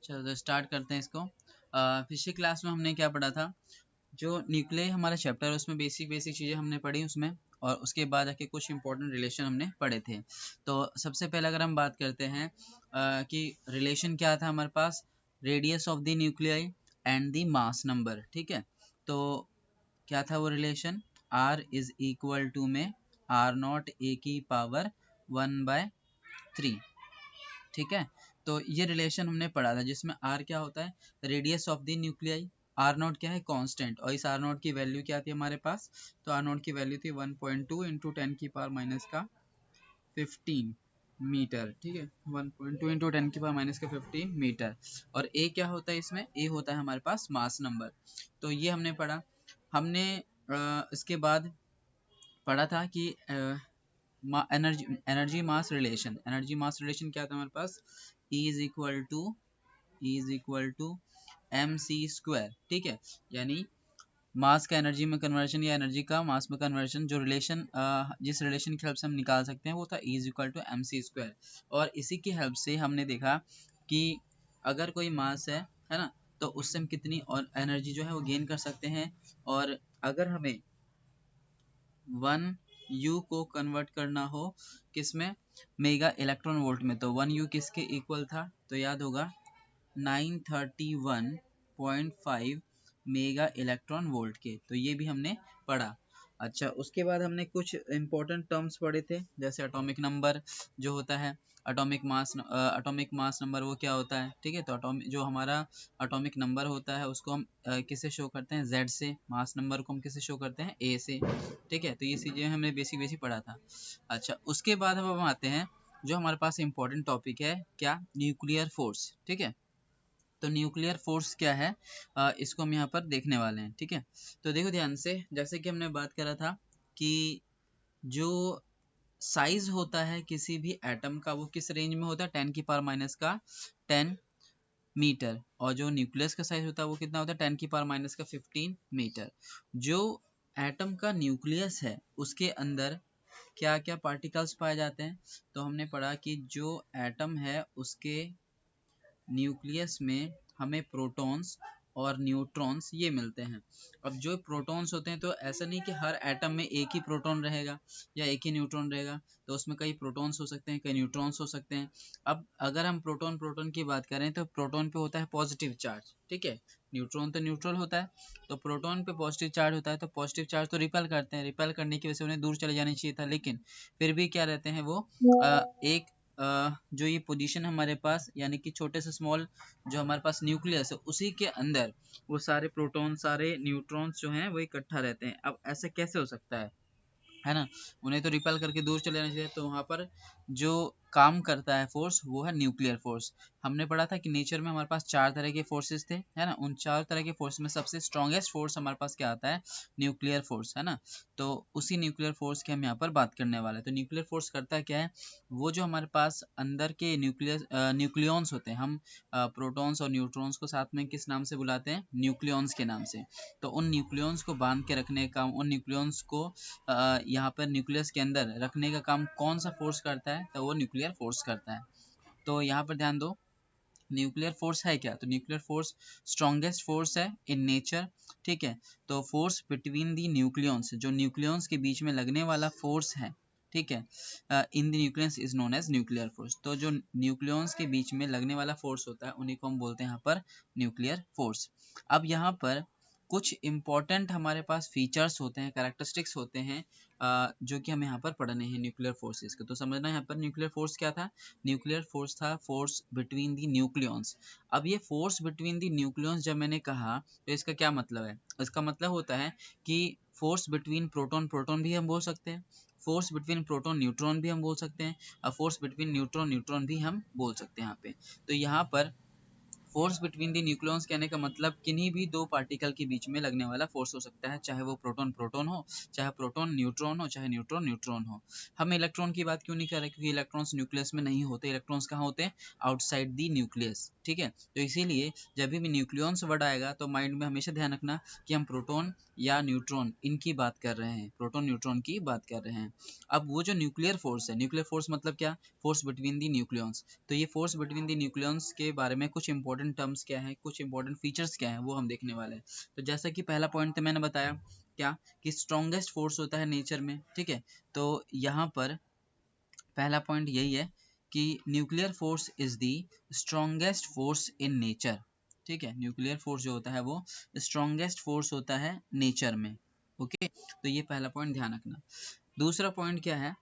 चलो तो स्टार्ट करते हैं इसको। पिछली क्लास में हमने क्या पढ़ा था, जो न्यूक्लियर हमारा चैप्टर है उसमें बेसिक बेसिक चीज़ें हमने पढ़ी उसमें, और उसके बाद आके कुछ इंपॉर्टेंट रिलेशन हमने पढ़े थे। तो सबसे पहले अगर हम बात करते हैं कि रिलेशन क्या था हमारे पास, radius of the nuclei and the mass number. ठीक है, तो क्या था वो relation, R is equal to में R0 a की पावर 1/3। ठीक है, तो ये रिलेशन हमने पढ़ा था जिसमें R क्या होता है, radius of the nuclei, R0 क्या है, कांस्टेंट, और इस R0 की वैल्यू क्या थी हमारे पास, तो R0 की वैल्यू थी 1.2 इंटू 10 की पावर माइनस का 15 मीटर। ठीक है, 1.2 इंटू 10 की पावर माइनस का 15 मीटर। और A क्या होता है इसमें, A होता है हमारे पास मास नंबर। तो ये हमने पढ़ा। हमने इसके बाद पढ़ा था कि energy energy mass relation, energy mass relation क्या था हमारे पास, E is equal to M C square. ठीक है, यानी मास का एनर्जी में कन्वर्शन या एनर्जी का मास में कन्वर्शन, जो रिलेशन जिस रिलेशन की हेल्प से हम निकाल सकते हैं वो था E is equal to M C square. और इसी की हेल्प से हमने देखा कि अगर कोई मास है ना, तो उससे हम कितनी और एनर्जी जो है वो गेन कर सकते हैं। और अगर हमें 1 U को कन्वर्ट करना हो किसमें, मेगा इलेक्ट्रॉन वोल्ट में, तो 1 U किसके इक्वल था, तो याद होगा 931.5 मेगा इलेक्ट्रॉन वोल्ट के। तो ये भी हमने पढ़ा। अच्छा, उसके बाद हमने कुछ इंपॉर्टेंट टर्म्स पढ़े थे, जैसे एटॉमिक नंबर जो होता है, एटॉमिक मास नंबर वो क्या होता है। ठीक है, तो एटॉमिक जो हमारा एटॉमिक नंबर होता है उसको हम किससे शो करते हैं, Z से। मास नंबर को हम किससे शो करते हैं, A से। ठीक है, तो ये चीज़ें हमने बेसिक बेसिक पढ़ा था। अच्छा, उसके बाद हम आते हैं जो हमारे पास इंपॉर्टेंट टॉपिक है, क्या, न्यूक्लियर फोर्स। ठीक है, तो न्यूक्लियर फोर्स क्या है, इसको हम यहाँ पर देखने वाले हैं। ठीक है, तो देखो ध्यान से, जैसे कि हमने बात करा था कि जो साइज होता है किसी भी एटम का वो किस रेंज में होता है, 10 की पावर माइनस का 10 मीटर। और जो न्यूक्लियस का साइज होता है वो कितना होता है, 10 की पावर माइनस का 15 मीटर। जो एटम का न्यूक्लियस है उसके अंदर क्या क्या पार्टिकल्स पाए जाते हैं, तो हमने पढ़ा कि जो एटम है उसके न्यूक्लियस में हमें प्रोटॉन्स और न्यूट्रॉन्स ये मिलते हैं। अब जो प्रोटॉन्स होते हैं, तो ऐसा नहीं कि हर एटम में एक ही प्रोटॉन रहेगा या एक ही न्यूट्रॉन रहेगा, तो उसमें कई प्रोटॉन्स हो सकते हैं, कई न्यूट्रॉन्स हो सकते हैं। अब अगर हम प्रोटॉन प्रोटॉन की बात करें तो प्रोटॉन पे होता है पॉजिटिव चार्ज। ठीक है, न्यूट्रॉन तो न्यूट्रल होता है, तो प्रोटॉन पे पॉजिटिव चार्ज होता है, तो पॉजिटिव चार्ज तो रिपेल करते हैं, रिपेल करने की वजह से उन्हें दूर चले जाना चाहिए था, लेकिन फिर भी क्या रहते हैं वो एक जो ये पोजीशन हमारे पास, यानी कि छोटे से स्मॉल जो हमारे पास न्यूक्लियस है उसी के अंदर वो सारे प्रोटॉन सारे न्यूट्रॉन्स जो हैं वो इकट्ठा रहते हैं। अब ऐसे कैसे हो सकता है ना, उन्हें तो रिपेल करके दूर चले जाना चाहिए। तो वहाँ पर जो काम करता है फोर्स वो है न्यूक्लियर फोर्स। हमने पढ़ा था कि नेचर में हमारे पास 4 तरह के फोर्सेस थे, है ना, उन 4 तरह के फोर्स में सबसे स्ट्रॉन्गेस्ट फोर्स हमारे पास क्या आता है, न्यूक्लियर फोर्स, है ना। तो उसी न्यूक्लियर फोर्स की हम यहाँ पर बात करने वाले हैं। तो न्यूक्लियर फोर्स करता क्या है, वो जो हमारे पास अंदर के न्यूक्लियॉन्स होते हैं, हम प्रोटॉन्स और न्यूट्रॉन्स को साथ में किस नाम से बुलाते हैं, न्यूक्लियॉन्स के नाम से। तो उन न्यूक्लियॉन्स को बांध के रखने का, उन न्यूक्लियॉन्स को यहाँ पर न्यूक्लियस के अंदर रखने का काम कौन सा फोर्स करता है, तो वो न्यूक्लियर फोर्स करता है। तो यहाँ पर ध्यान दो, न्यूक्लियर फोर्स है क्या, तो न्यूक्लियर फोर्स स्ट्रॉन्गेस्ट फोर्स है इन नेचर। ठीक है, तो फोर्स बिटवीन दी न्यूक्लियॉन्स, जो न्यूक्लियॉन्स के बीच में लगने वाला फोर्स है, ठीक है, in the nucleus is known as nuclear force. तो जो न्यूक्लियॉन्स के बीच में लगने वाला फोर्स होता है उन्हीं को हम बोलते हैं यहाँ पर न्यूक्लियर फोर्स। अब यहाँ पर कुछ इंपॉर्टेंट हमारे पास फीचर्स होते हैं, कैरेक्टरिस्टिक्स होते हैं, जो कि हमें यहाँ पर पढ़ने हैं न्यूक्लियर फोर्सेस के। तो समझना यहाँ पर न्यूक्लियर फोर्स क्या था, न्यूक्लियर फोर्स था फोर्स बिटवीन दी न्यूक्लियॉन्स। अब ये फोर्स बिटवीन दी न्यूक्लियॉन्स जब मैंने कहा तो इसका क्या मतलब है, इसका मतलब होता है कि फोर्स बिटवीन प्रोटॉन प्रोटॉन भी हम बोल सकते हैं, फोर्स बिटवीन प्रोटॉन न्यूट्रॉन भी हम बोल सकते हैं, और फोर्स बिटवीन न्यूट्रॉन न्यूट्रॉन भी हम बोल सकते हैं यहाँ पे। तो यहाँ पर फोर्स बिटवीन दी न्यूक्लियॉन्स कहने का मतलब किन्हीं भी दो पार्टिकल के बीच में लगने वाला फोर्स हो सकता है, चाहे वो प्रोटॉन प्रोटॉन हो, चाहे प्रोटॉन न्यूट्रॉन हो, चाहे न्यूट्रॉन न्यूट्रॉन हो। हम इलेक्ट्रॉन की बात क्यों नहीं कर रहे, क्योंकि इलेक्ट्रॉन्स न्यूक्लियस में नहीं होते, इलेक्ट्रॉन्स कहाँ होते हैं, आउटसाइड दी न्यूक्लियस। ठीक है, तो इसीलिए जब भी न्यूक्लियॉन्स वर्ड आएगा तो माइंड में हमेशा ध्यान रखना कि हम प्रोटॉन या न्यूट्रॉन इनकी बात कर रहे हैं, प्रोटॉन न्यूट्रॉन की बात कर रहे हैं। अब वो जो न्यूक्लियर फोर्स है, न्यूक्लियर फोर्स मतलब क्या, फोर्स बिटवीन दी न्यूक्लियॉन्स। तो ये फोर्स बिटवीन दी न्यूक्लियॉन्स के बारे में कुछ इंपॉर्टेंट इंपॉर्टेंट टर्म्स क्या है, कुछ इंपॉर्टेंट फीचर्स क्या है, वो हम देखने वाले हैं। तो जैसा कि पहला पॉइंट तो मैंने बताया क्या कि स्ट्रॉन्गेस्ट फोर्स होता है नेचर में, ठीक है। तो यहाँ पर पहला पॉइंट यही है कि nuclear force is the strongest force in nature, ठीक है। न्यूक्लियर फोर्स जो होता है वो स्ट्रॉन्गेस्ट फोर्स होता है नेचर में, ओके। तो ये पहला पॉइंट ध्यान रखना। दूसरा पॉइंट क्या है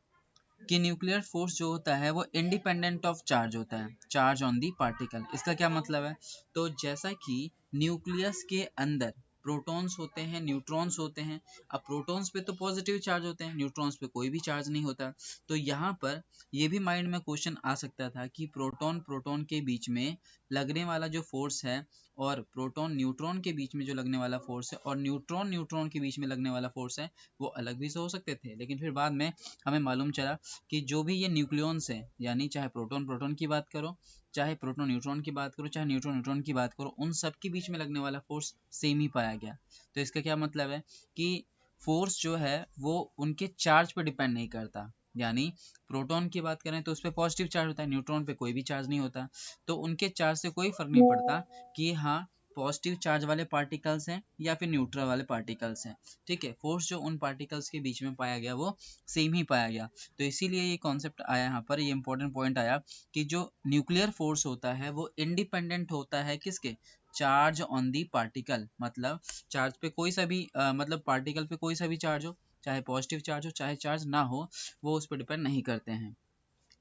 कि न्यूक्लियर फोर्स जो होता है वो इंडिपेंडेंट ऑफ चार्ज होता है, चार्ज ऑन दी पार्टिकल। इसका क्या मतलब है, तो जैसा कि न्यूक्लियस के अंदर प्रोटॉन्स होते हैं, न्यूट्रॉन्स होते हैं। अब प्रोटॉन्स पे तो पॉजिटिव चार्ज होते हैं, न्यूट्रॉन्स पे कोई भी चार्ज नहीं होता। तो यहाँ पर ये भी माइंड में क्वेश्चन आ सकता था कि प्रोटॉन प्रोटॉन के बीच में लगने वाला जो फोर्स है और प्रोटॉन न्यूट्रॉन के बीच में जो लगने वाला फोर्स है और न्यूट्रॉन न्यूट्रॉन के बीच में लगने वाला फोर्स है वो अलग भी हो सकते थे। लेकिन फिर बाद में हमें मालूम चला कि जो भी ये न्यूक्लियॉन्स हैं, यानी चाहे प्रोटॉन प्रोटॉन की बात करो, चाहे प्रोटॉन न्यूट्रॉन की बात करो, चाहे न्यूट्रॉन न्यूट्रॉन की बात करो, उन सब के बीच में लगने वाला फोर्स सेम ही पाया गया। तो इसका क्या मतलब है कि फोर्स जो है वो उनके चार्ज पर डिपेंड नहीं करता। यानी प्रोटॉन की बात करें तो उस पर पॉजिटिव चार्ज होता है, न्यूट्रॉन पे कोई भी चार्ज नहीं होता। तो उनके चार्ज से कोई फर्क नहीं पड़ता कि हाँ पॉजिटिव चार्ज वाले पार्टिकल्स हैं या फिर न्यूट्रल वाले पार्टिकल्स हैं, ठीक है। फोर्स जो उन पार्टिकल्स के बीच में पाया गया वो सेम ही पाया गया। तो इसीलिए ये कॉन्सेप्ट आया यहाँ पर, ये इंपॉर्टेंट पॉइंट आया कि जो न्यूक्लियर फोर्स होता है वो इंडिपेंडेंट होता है किसके, चार्ज ऑन दी पार्टिकल। मतलब चार्ज पे कोई सा भी मतलब पार्टिकल पे कोई सा भी चार्ज हो, चाहे पॉजिटिव चार्ज हो चाहे चार्ज ना हो, वो उस पर डिपेंड नहीं करते हैं।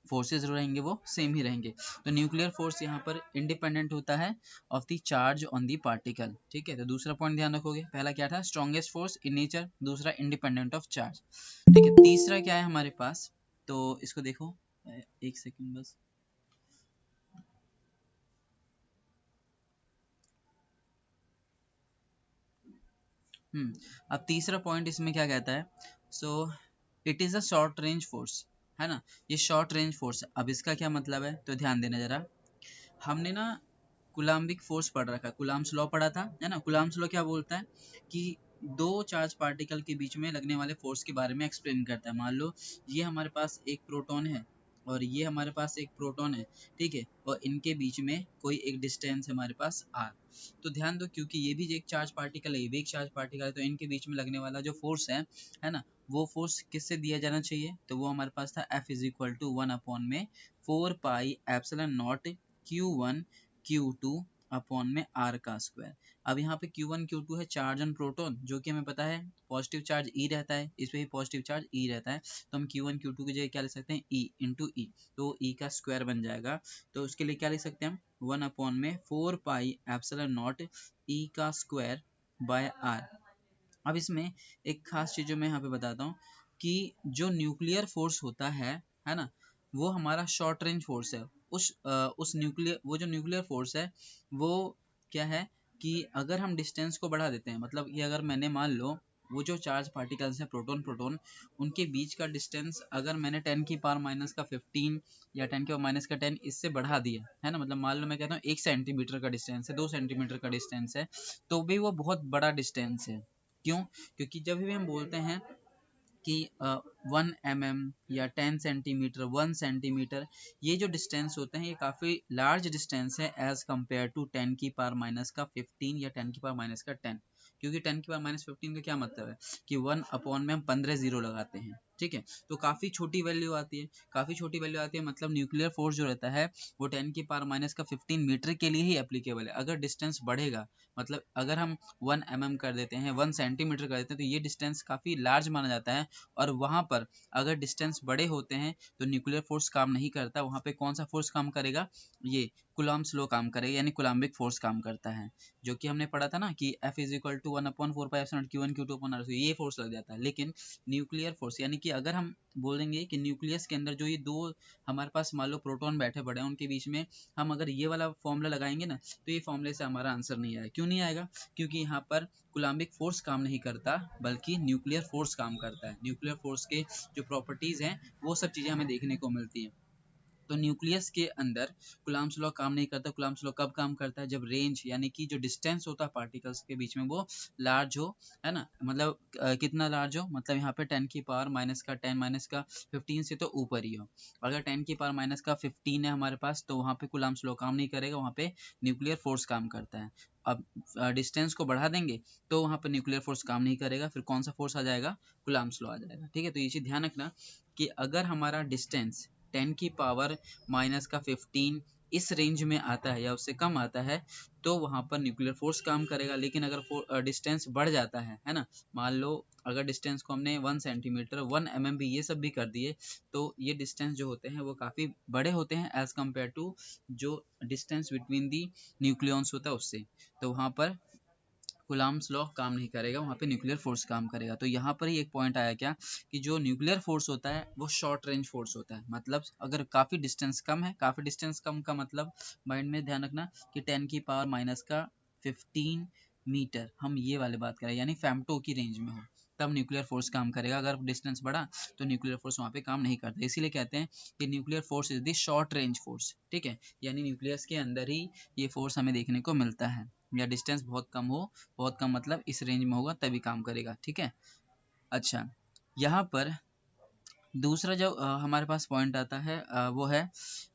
फोर्सेस जो रहेंगे वो सेम ही रहेंगे। तो न्यूक्लियर फोर्स यहाँ पर इंडिपेंडेंट होता है of the charge on the particle, ठीक है। तो दूसरा पॉइंट ध्यान रखोगे, पहला क्या था, स्ट्रॉन्गेस्ट फोर्स इन नेचर, दूसरा इंडिपेंडेंट ऑफ चार्ज, ठीक है। तीसरा क्या है हमारे पास, तो इसको देखो, एक सेकंड बस। अब तीसरा पॉइंट इसमें क्या कहता है, so it is a short range force, है ना। ये शॉर्ट रेंज फोर्स है। अब इसका क्या मतलब है, तो ध्यान देना जरा। हमने ना कुलाम्बिक फोर्स पढ़ रखा है, कुलाम्स लॉ पढ़ा था, है ना। कुलाम्स लॉ क्या बोलता है कि दो चार्ज पार्टिकल के बीच में लगने वाले फोर्स के बारे में एक्सप्लेन करता है। मान लो ये हमारे पास एक प्रोटॉन है और ये हमारे पास एक प्रोटॉन है, ठीक है, और इनके बीच में कोई एक डिस्टेंस है हमारे पास r। तो ध्यान दो, क्योंकि ये भी एक चार्ज पार्टिकल है, ये भी एक चार्ज पार्टिकल है, तो इनके बीच में लगने वाला जो फोर्स है ना, वो फोर्स किससे दिया जाना चाहिए, तो वो हमारे पास था F is equal to 1/4πε0 Q1 Q2 upon में r का स्क्वायर। अब यहाँ पे Q1 Q2 है चार्ज ऑन प्रोटॉन, जो कि हमें पता है पॉजिटिव चार्ज E रहता है, इस पे भी पॉजिटिव चार्ज E रहता है। तो हम Q1 Q2 की जगह क्या लिख सकते हैं, E इंटू ई, तो E का स्क्वायर बन जाएगा। तो उसके लिए क्या लिख सकते हैं हम, 1/4πε0 E का स्क्वायर बाय r। अब इसमें एक खास चीज जो मैं यहाँ पे बताता हूँ कि जो न्यूक्लियर फोर्स होता है ना, वो हमारा शॉर्ट रेंज फोर्स है। उस न्यूक्लियर, वो जो न्यूक्लियर फोर्स है वो क्या है कि अगर हम डिस्टेंस को बढ़ा देते हैं, मतलब कि अगर मैंने मान लो वो जो चार्ज पार्टिकल्स हैं प्रोटॉन प्रोटॉन, उनके बीच का डिस्टेंस अगर मैंने 10 की पावर माइनस का 15 या 10 की पावर माइनस का 10 इससे बढ़ा दिया, है ना, मतलब मान लो मैं कहता हूँ 1 सेंटीमीटर का डिस्टेंस है, 2 सेंटीमीटर का डिस्टेंस है, तो भी वो बहुत बड़ा डिस्टेंस है। क्यों, क्योंकि जब भी हम बोलते हैं कि 1 mm या 10 सेंटीमीटर 1 सेंटीमीटर, ये जो डिस्टेंस होते हैं ये काफ़ी लार्ज डिस्टेंस है एज कम्पेयर टू 10 की पावर माइनस का 15 या 10 की पावर माइनस का 10। क्योंकि 10 की पावर माइनस 15 का क्या मतलब है कि 1 में हम 15 जीरो लगाते हैं, ठीक है। तो काफ़ी छोटी वैल्यू आती है, काफ़ी छोटी वैल्यू आती है, मतलब न्यूक्लियर फोर्स जो रहता है वो 10 की पावर माइनस का 15 मीटर के लिए ही एप्लीकेबल है। अगर डिस्टेंस बढ़ेगा, मतलब अगर हम 1 mm कर देते हैं, 1 सेंटीमीटर कर देते हैं, तो ये डिस्टेंस काफ़ी लार्ज माना जाता है। और वहाँ पर अगर डिस्टेंस बड़े होते हैं तो न्यूक्लियर फोर्स काम नहीं करता, वहाँ पे कौन सा फोर्स काम करेगा, ये कुलाम्ब्स लॉ काम करेगा, यानी कुलाम्बिक फोर्स काम करता है, जो कि हमने पढ़ा था ना कि F is equal to 1/4πε0 Q1 Q2 upon r, ये फोर्स लग जाता है। लेकिन न्यूक्लियर फोर्स, यानी कि अगर हम बोलेंगे कि न्यूक्लियस के अंदर जो ये दो हमारे पास मान लो प्रोटॉन बैठे पड़े हैं, उनके बीच में हम अगर ये वाला फॉर्मूला लगाएंगे ना, तो ये फॉर्मूले से हमारा आंसर नहीं आएगा। क्यों नहीं आएगा, क्योंकि यहाँ पर कुलाम्बिक फोर्स काम नहीं करता बल्कि न्यूक्लियर फोर्स काम करता है। न्यूक्लियर फोर्स के जो प्रॉपर्टीज हैं वो सब चीज़ें हमें देखने को मिलती हैं। तो न्यूक्लियस के अंदर कूलम्ब्स लॉ काम नहीं करता। कूलम्ब्स लॉ कब काम करता है? जब रेंज यानी कि जो डिस्टेंस होता है पार्टिकल्स के बीच में वो लार्ज हो, है ना, मतलब कितना लार्ज हो, मतलब यहाँ पे 10 की पावर माइनस का 10 माइनस का 15 से तो ऊपर ही हो। अगर 10 की पावर माइनस का 15 है हमारे पास तो वहाँ पे कूलम्ब्स लॉ काम नहीं करेगा, वहाँ पे न्यूक्लियर फोर्स काम करता है। अब डिस्टेंस को बढ़ा देंगे तो वहाँ पे न्यूक्लियर फोर्स काम नहीं करेगा, फिर कौन सा फोर्स आ जाएगा? कूलम्ब्स लॉ आ जाएगा। ठीक है, तो ये चीज़ ध्यान रखना कि अगर हमारा डिस्टेंस 10 की पावर माइनस का 15 इस रेंज में आता है या उससे कम आता है तो वहाँ पर न्यूक्लियर फोर्स काम करेगा। लेकिन अगर डिस्टेंस बढ़ जाता है ना, मान लो अगर डिस्टेंस को हमने 1 सेंटीमीटर 1 mm भी ये सब भी कर दिए तो ये डिस्टेंस जो होते हैं वो काफ़ी बड़े होते हैं एज कम्पेयर टू जो डिस्टेंस बिटवीन दी न्यूक्लियॉन्स होता है उससे। तो वहाँ पर कूलम्ब्स लॉ काम नहीं करेगा, वहाँ पे न्यूक्लियर फोर्स काम करेगा। तो यहाँ पर ही एक पॉइंट आया क्या कि जो न्यूक्लियर फोर्स होता है वो शॉर्ट रेंज फोर्स होता है। मतलब अगर काफ़ी डिस्टेंस कम है, काफ़ी डिस्टेंस कम का मतलब माइंड में ध्यान रखना कि 10 की पावर माइनस का 15 मीटर, हम ये वाले बात करें, यानी फेम्टो की रेंज में हो तब न्यूक्लियर फोर्स काम करेगा। अगर डिस्टेंस बढ़ा तो न्यूक्लियर फोर्स वहाँ पे काम नहीं करता। इसीलिए कहते हैं कि nuclear force is the short range force. ठीक है, यानी न्यूक्लियस के अंदर ही ये फोर्स हमें देखने को मिलता है, या डिस्टेंस बहुत कम हो, बहुत कम मतलब इस रेंज में होगा तभी काम करेगा। ठीक है, अच्छा, यहाँ पर दूसरा जो हमारे पास पॉइंट आता है वो है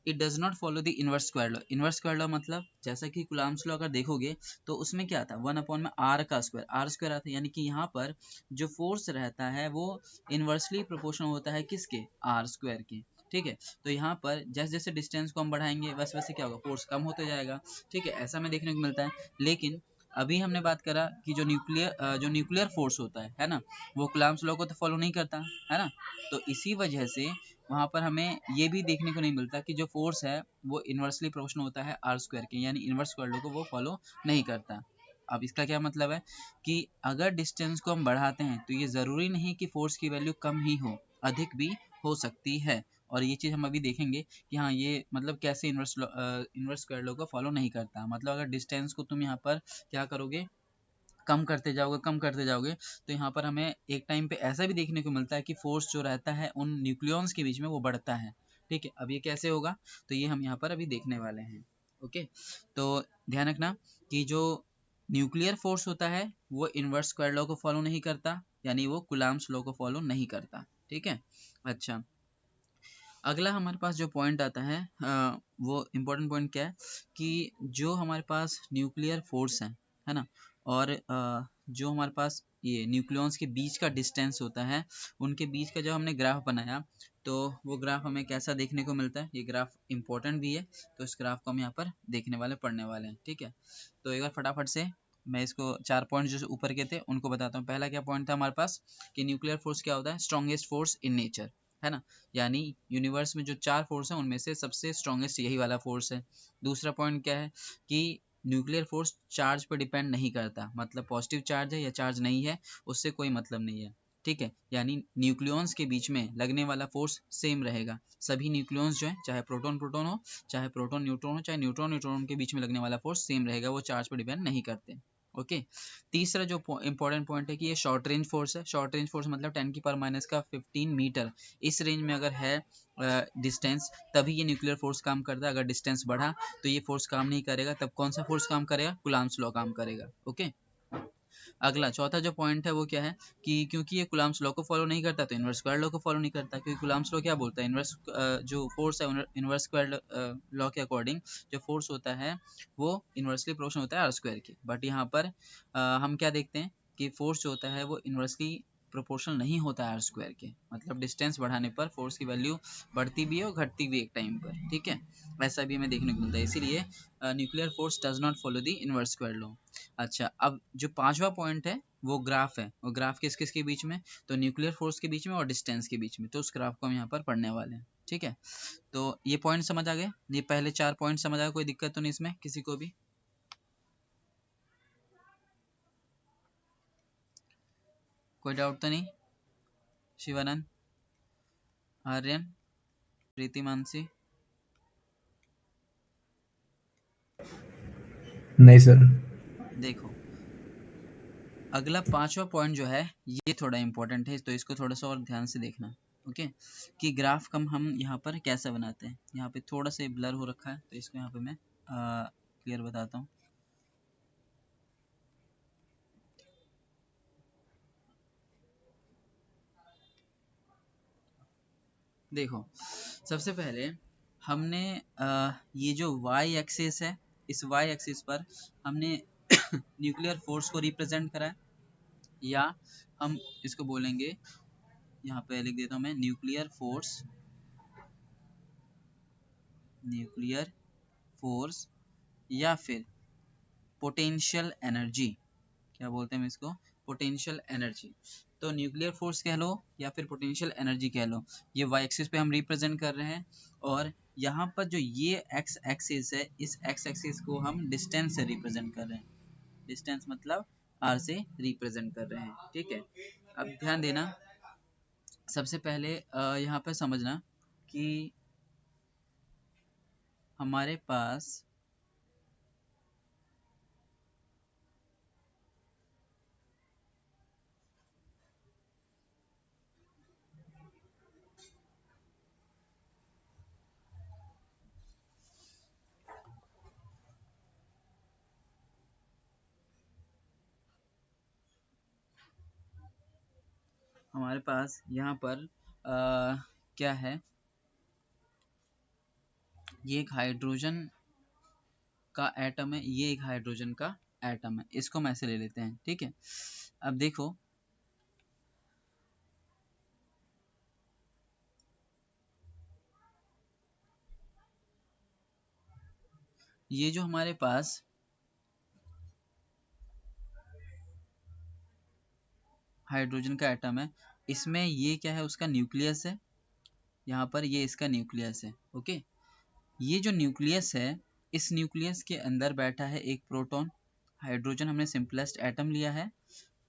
it does not follow the inverse square law. Inverse square law मतलब जैसा कि कूलम्ब्स लॉ अगर देखोगे तो उसमें क्या आता है 1 अपॉन में आर का स्क्वायर, आर स्क्वायर आता है, यानी कि यहाँ पर जो फोर्स रहता है वो इनवर्सली प्रोपोर्शनल होता है किसके? आर स्क्वायर के। ठीक है, तो यहाँ पर जैसे जैसे डिस्टेंस को हम बढ़ाएंगे वैसे वैसे क्या होगा? फोर्स कम होते जाएगा। ठीक है, ऐसा हमें देखने को मिलता है। लेकिन अभी हमने बात करा कि जो न्यूक्लियर फोर्स होता है ना, वो कूलम्ब्स लॉ को तो फॉलो नहीं करता है ना। तो इसी वजह से वहाँ पर हमें ये भी देखने को नहीं मिलता कि जो फोर्स है वो इन्वर्सली प्रोपोर्शनल होता है आर स्क्वायर के, यानी इन्वर्स स्क्वायर लॉ को वो फॉलो नहीं करता। अब इसका क्या मतलब है कि अगर डिस्टेंस को हम बढ़ाते हैं तो ये ज़रूरी नहीं कि फोर्स की वैल्यू कम ही हो, अधिक भी हो सकती है। और ये चीज़ हम अभी देखेंगे कि हाँ ये मतलब कैसे इन्वर्स स्क्वायर लॉ को फॉलो नहीं करता। मतलब अगर डिस्टेंस को तुम यहाँ पर क्या करोगे? कम करते जाओगे, कम करते जाओगे, तो यहाँ पर हमें एक टाइम पे ऐसा भी देखने को मिलता है कि फोर्स जो रहता है उन न्यूक्लियॉन्स के बीच में वो बढ़ता है। ठीक है, अब ये कैसे होगा तो ये हम यहाँ पर अभी देखने वाले हैं। ओके, तो ध्यान रखना कि जो न्यूक्लियर फोर्स होता है वो इनवर्स स्क्वायर लॉ को फॉलो नहीं करता, यानी वो कूलम्ब्स लॉ को फॉलो नहीं करता। ठीक है, अच्छा, अगला हमारे पास जो पॉइंट आता है वो इम्पोर्टेंट पॉइंट क्या है कि जो हमारे पास न्यूक्लियर फोर्स है ना, और जो हमारे पास ये न्यूक्लियॉन्स के बीच का डिस्टेंस होता है उनके बीच का जो हमने ग्राफ बनाया तो वो ग्राफ हमें कैसा देखने को मिलता है। ये ग्राफ इंपॉर्टेंट भी है तो इस ग्राफ को हम यहाँ पर देखने वाले पढ़ने वाले हैं। ठीक है, तो एक बार फटाफट से मैं इसको 4 पॉइंट जो ऊपर के थे उनको बताता हूँ। पहला क्या पॉइंट था हमारे पास कि न्यूक्लियर फोर्स क्या होता है? स्ट्रॉन्गेस्ट फोर्स इन नेचर, है ना, यानी यूनिवर्स में जो 4 फोर्स हैं उनमें से सबसे स्ट्रॉन्गेस्ट यही वाला फोर्स है। दूसरा पॉइंट क्या है कि न्यूक्लियर फोर्स चार्ज पर डिपेंड नहीं करता, मतलब पॉजिटिव चार्ज है या चार्ज नहीं है उससे कोई मतलब नहीं है। ठीक है, यानी न्यूक्लियॉन्स के बीच में लगने वाला फोर्स सेम रहेगा। सभी न्यूक्लियॉन्स जो है, चाहे प्रोटॉन प्रोटॉन हो, चाहे प्रोटॉन न्यूट्रॉन हो, चाहे न्यूट्रॉन न्यूट्रॉन के बीच में लगने वाला फोर्स सेम रहेगा, वो चार्ज पर डिपेंड नहीं करते। ओके, तीसरा जो इंपॉर्टेंट पॉइंट है कि ये शॉर्ट रेंज फोर्स है। शॉर्ट रेंज फोर्स मतलब 10 की पावर माइनस का 15 मीटर इस रेंज में अगर है डिस्टेंस तभी ये न्यूक्लियर फोर्स काम करता है। अगर डिस्टेंस बढ़ा तो ये फोर्स काम नहीं करेगा, तब कौन सा फोर्स काम करेगा? कूलम्ब्स लॉ काम करेगा। ओके, अगला चौथा जो पॉइंट है वो क्या है कि क्योंकि ये कूलम्ब्स लॉ को फॉलो नहीं करता तो इनवर्स स्क्वायर लॉ को फॉलो नहीं करता, क्योंकि कूलम्ब्स लॉ क्या बोलता है? इनवर्स जो फोर्स है इनवर्स स्क्वायर लॉ के अकॉर्डिंग जो फोर्स होता है वो इनवर्सली प्रोपोर्शनल होता है आर स्क्वायर के। बट यहाँ पर हम क्या देखते हैं कि फोर्स जो होता है वो इनवर्सली प्रोपोर्शनल नहीं होता है आर स्क्वायर के। मतलब डिस्टेंस बढ़ाने पर फोर्स की वैल्यू बढ़ती भी है और घटती भी एक टाइम पर। ठीक है, ऐसा भी हमें देखने को मिलता है, इसीलिए nuclear force does not follow the inverse square law. अच्छा, अब जो पांचवा पॉइंट है वो ग्राफ है। वो ग्राफ किस किस के बीच में? तो न्यूक्लियर फोर्स के बीच में और डिस्टेंस के बीच में। तो उस ग्राफ को हम यहाँ पर पढ़ने वाले हैं। ठीक है, तो ये पॉइंट समझ आ गए? ये पहले 4 पॉइंट समझ आ गए? कोई दिक्कत तो नहीं इसमें किसी को भी? कोई डाउट तो नहीं? शिवानंद, आर्यन, प्रीति, मानसी? नहीं सर। देखो, अगला पांचवा पॉइंट जो है ये थोड़ा इंपॉर्टेंट है तो इसको थोड़ा सा और ध्यान से देखना। ओके, कि ग्राफ हम यहाँ पर कैसे बनाते हैं। यहाँ पे थोड़ा सा ब्लर हो रखा है तो इसको यहाँ पे मैं क्लियर बताता हूँ। देखो, सबसे पहले हमने ये जो y एक्सिस है, इस y एक्सिस पर हमने न्यूक्लियर फोर्स को रिप्रेजेंट करा है, या हम इसको बोलेंगे, यहाँ पे लिख देता हूँ मैं, न्यूक्लियर फोर्स या फिर पोटेंशियल एनर्जी। क्या बोलते हैं हम इसको? Potential energy. तो न्यूक्लियर फोर्स कह लो या फिर पोटेंशियल एनर्जी कह लो, ये वाई एक्सिस पे हम रिप्रेजेंट कर रहे हैं। और यहाँ पर जो ये एक्स एक्सिस है, इस एक्स एक्सिस को हम डिस्टेंस से रिप्रेजेंट कर रहे हैं। डिस्टेंस मतलब आर से रिप्रेजेंट कर रहे हैं, ठीक है। अब ध्यान देना, सबसे पहले यहाँ पर समझना कि हमारे पास यहाँ पर क्या है, ये एक हाइड्रोजन का एटम है, ये एक हाइड्रोजन का एटम है, इसको हम ऐसे ले लेते हैं, ठीक है। अब देखो, ये जो हमारे पास हाइड्रोजन का एटम है, इसमें ये क्या है, उसका न्यूक्लियस है। यहाँ पर ये इसका न्यूक्लियस है, ओके। ये जो न्यूक्लियस है, इस न्यूक्लियस के अंदर बैठा है एक प्रोटॉन। हाइड्रोजन हमने सिंपलेस्ट एटम लिया है,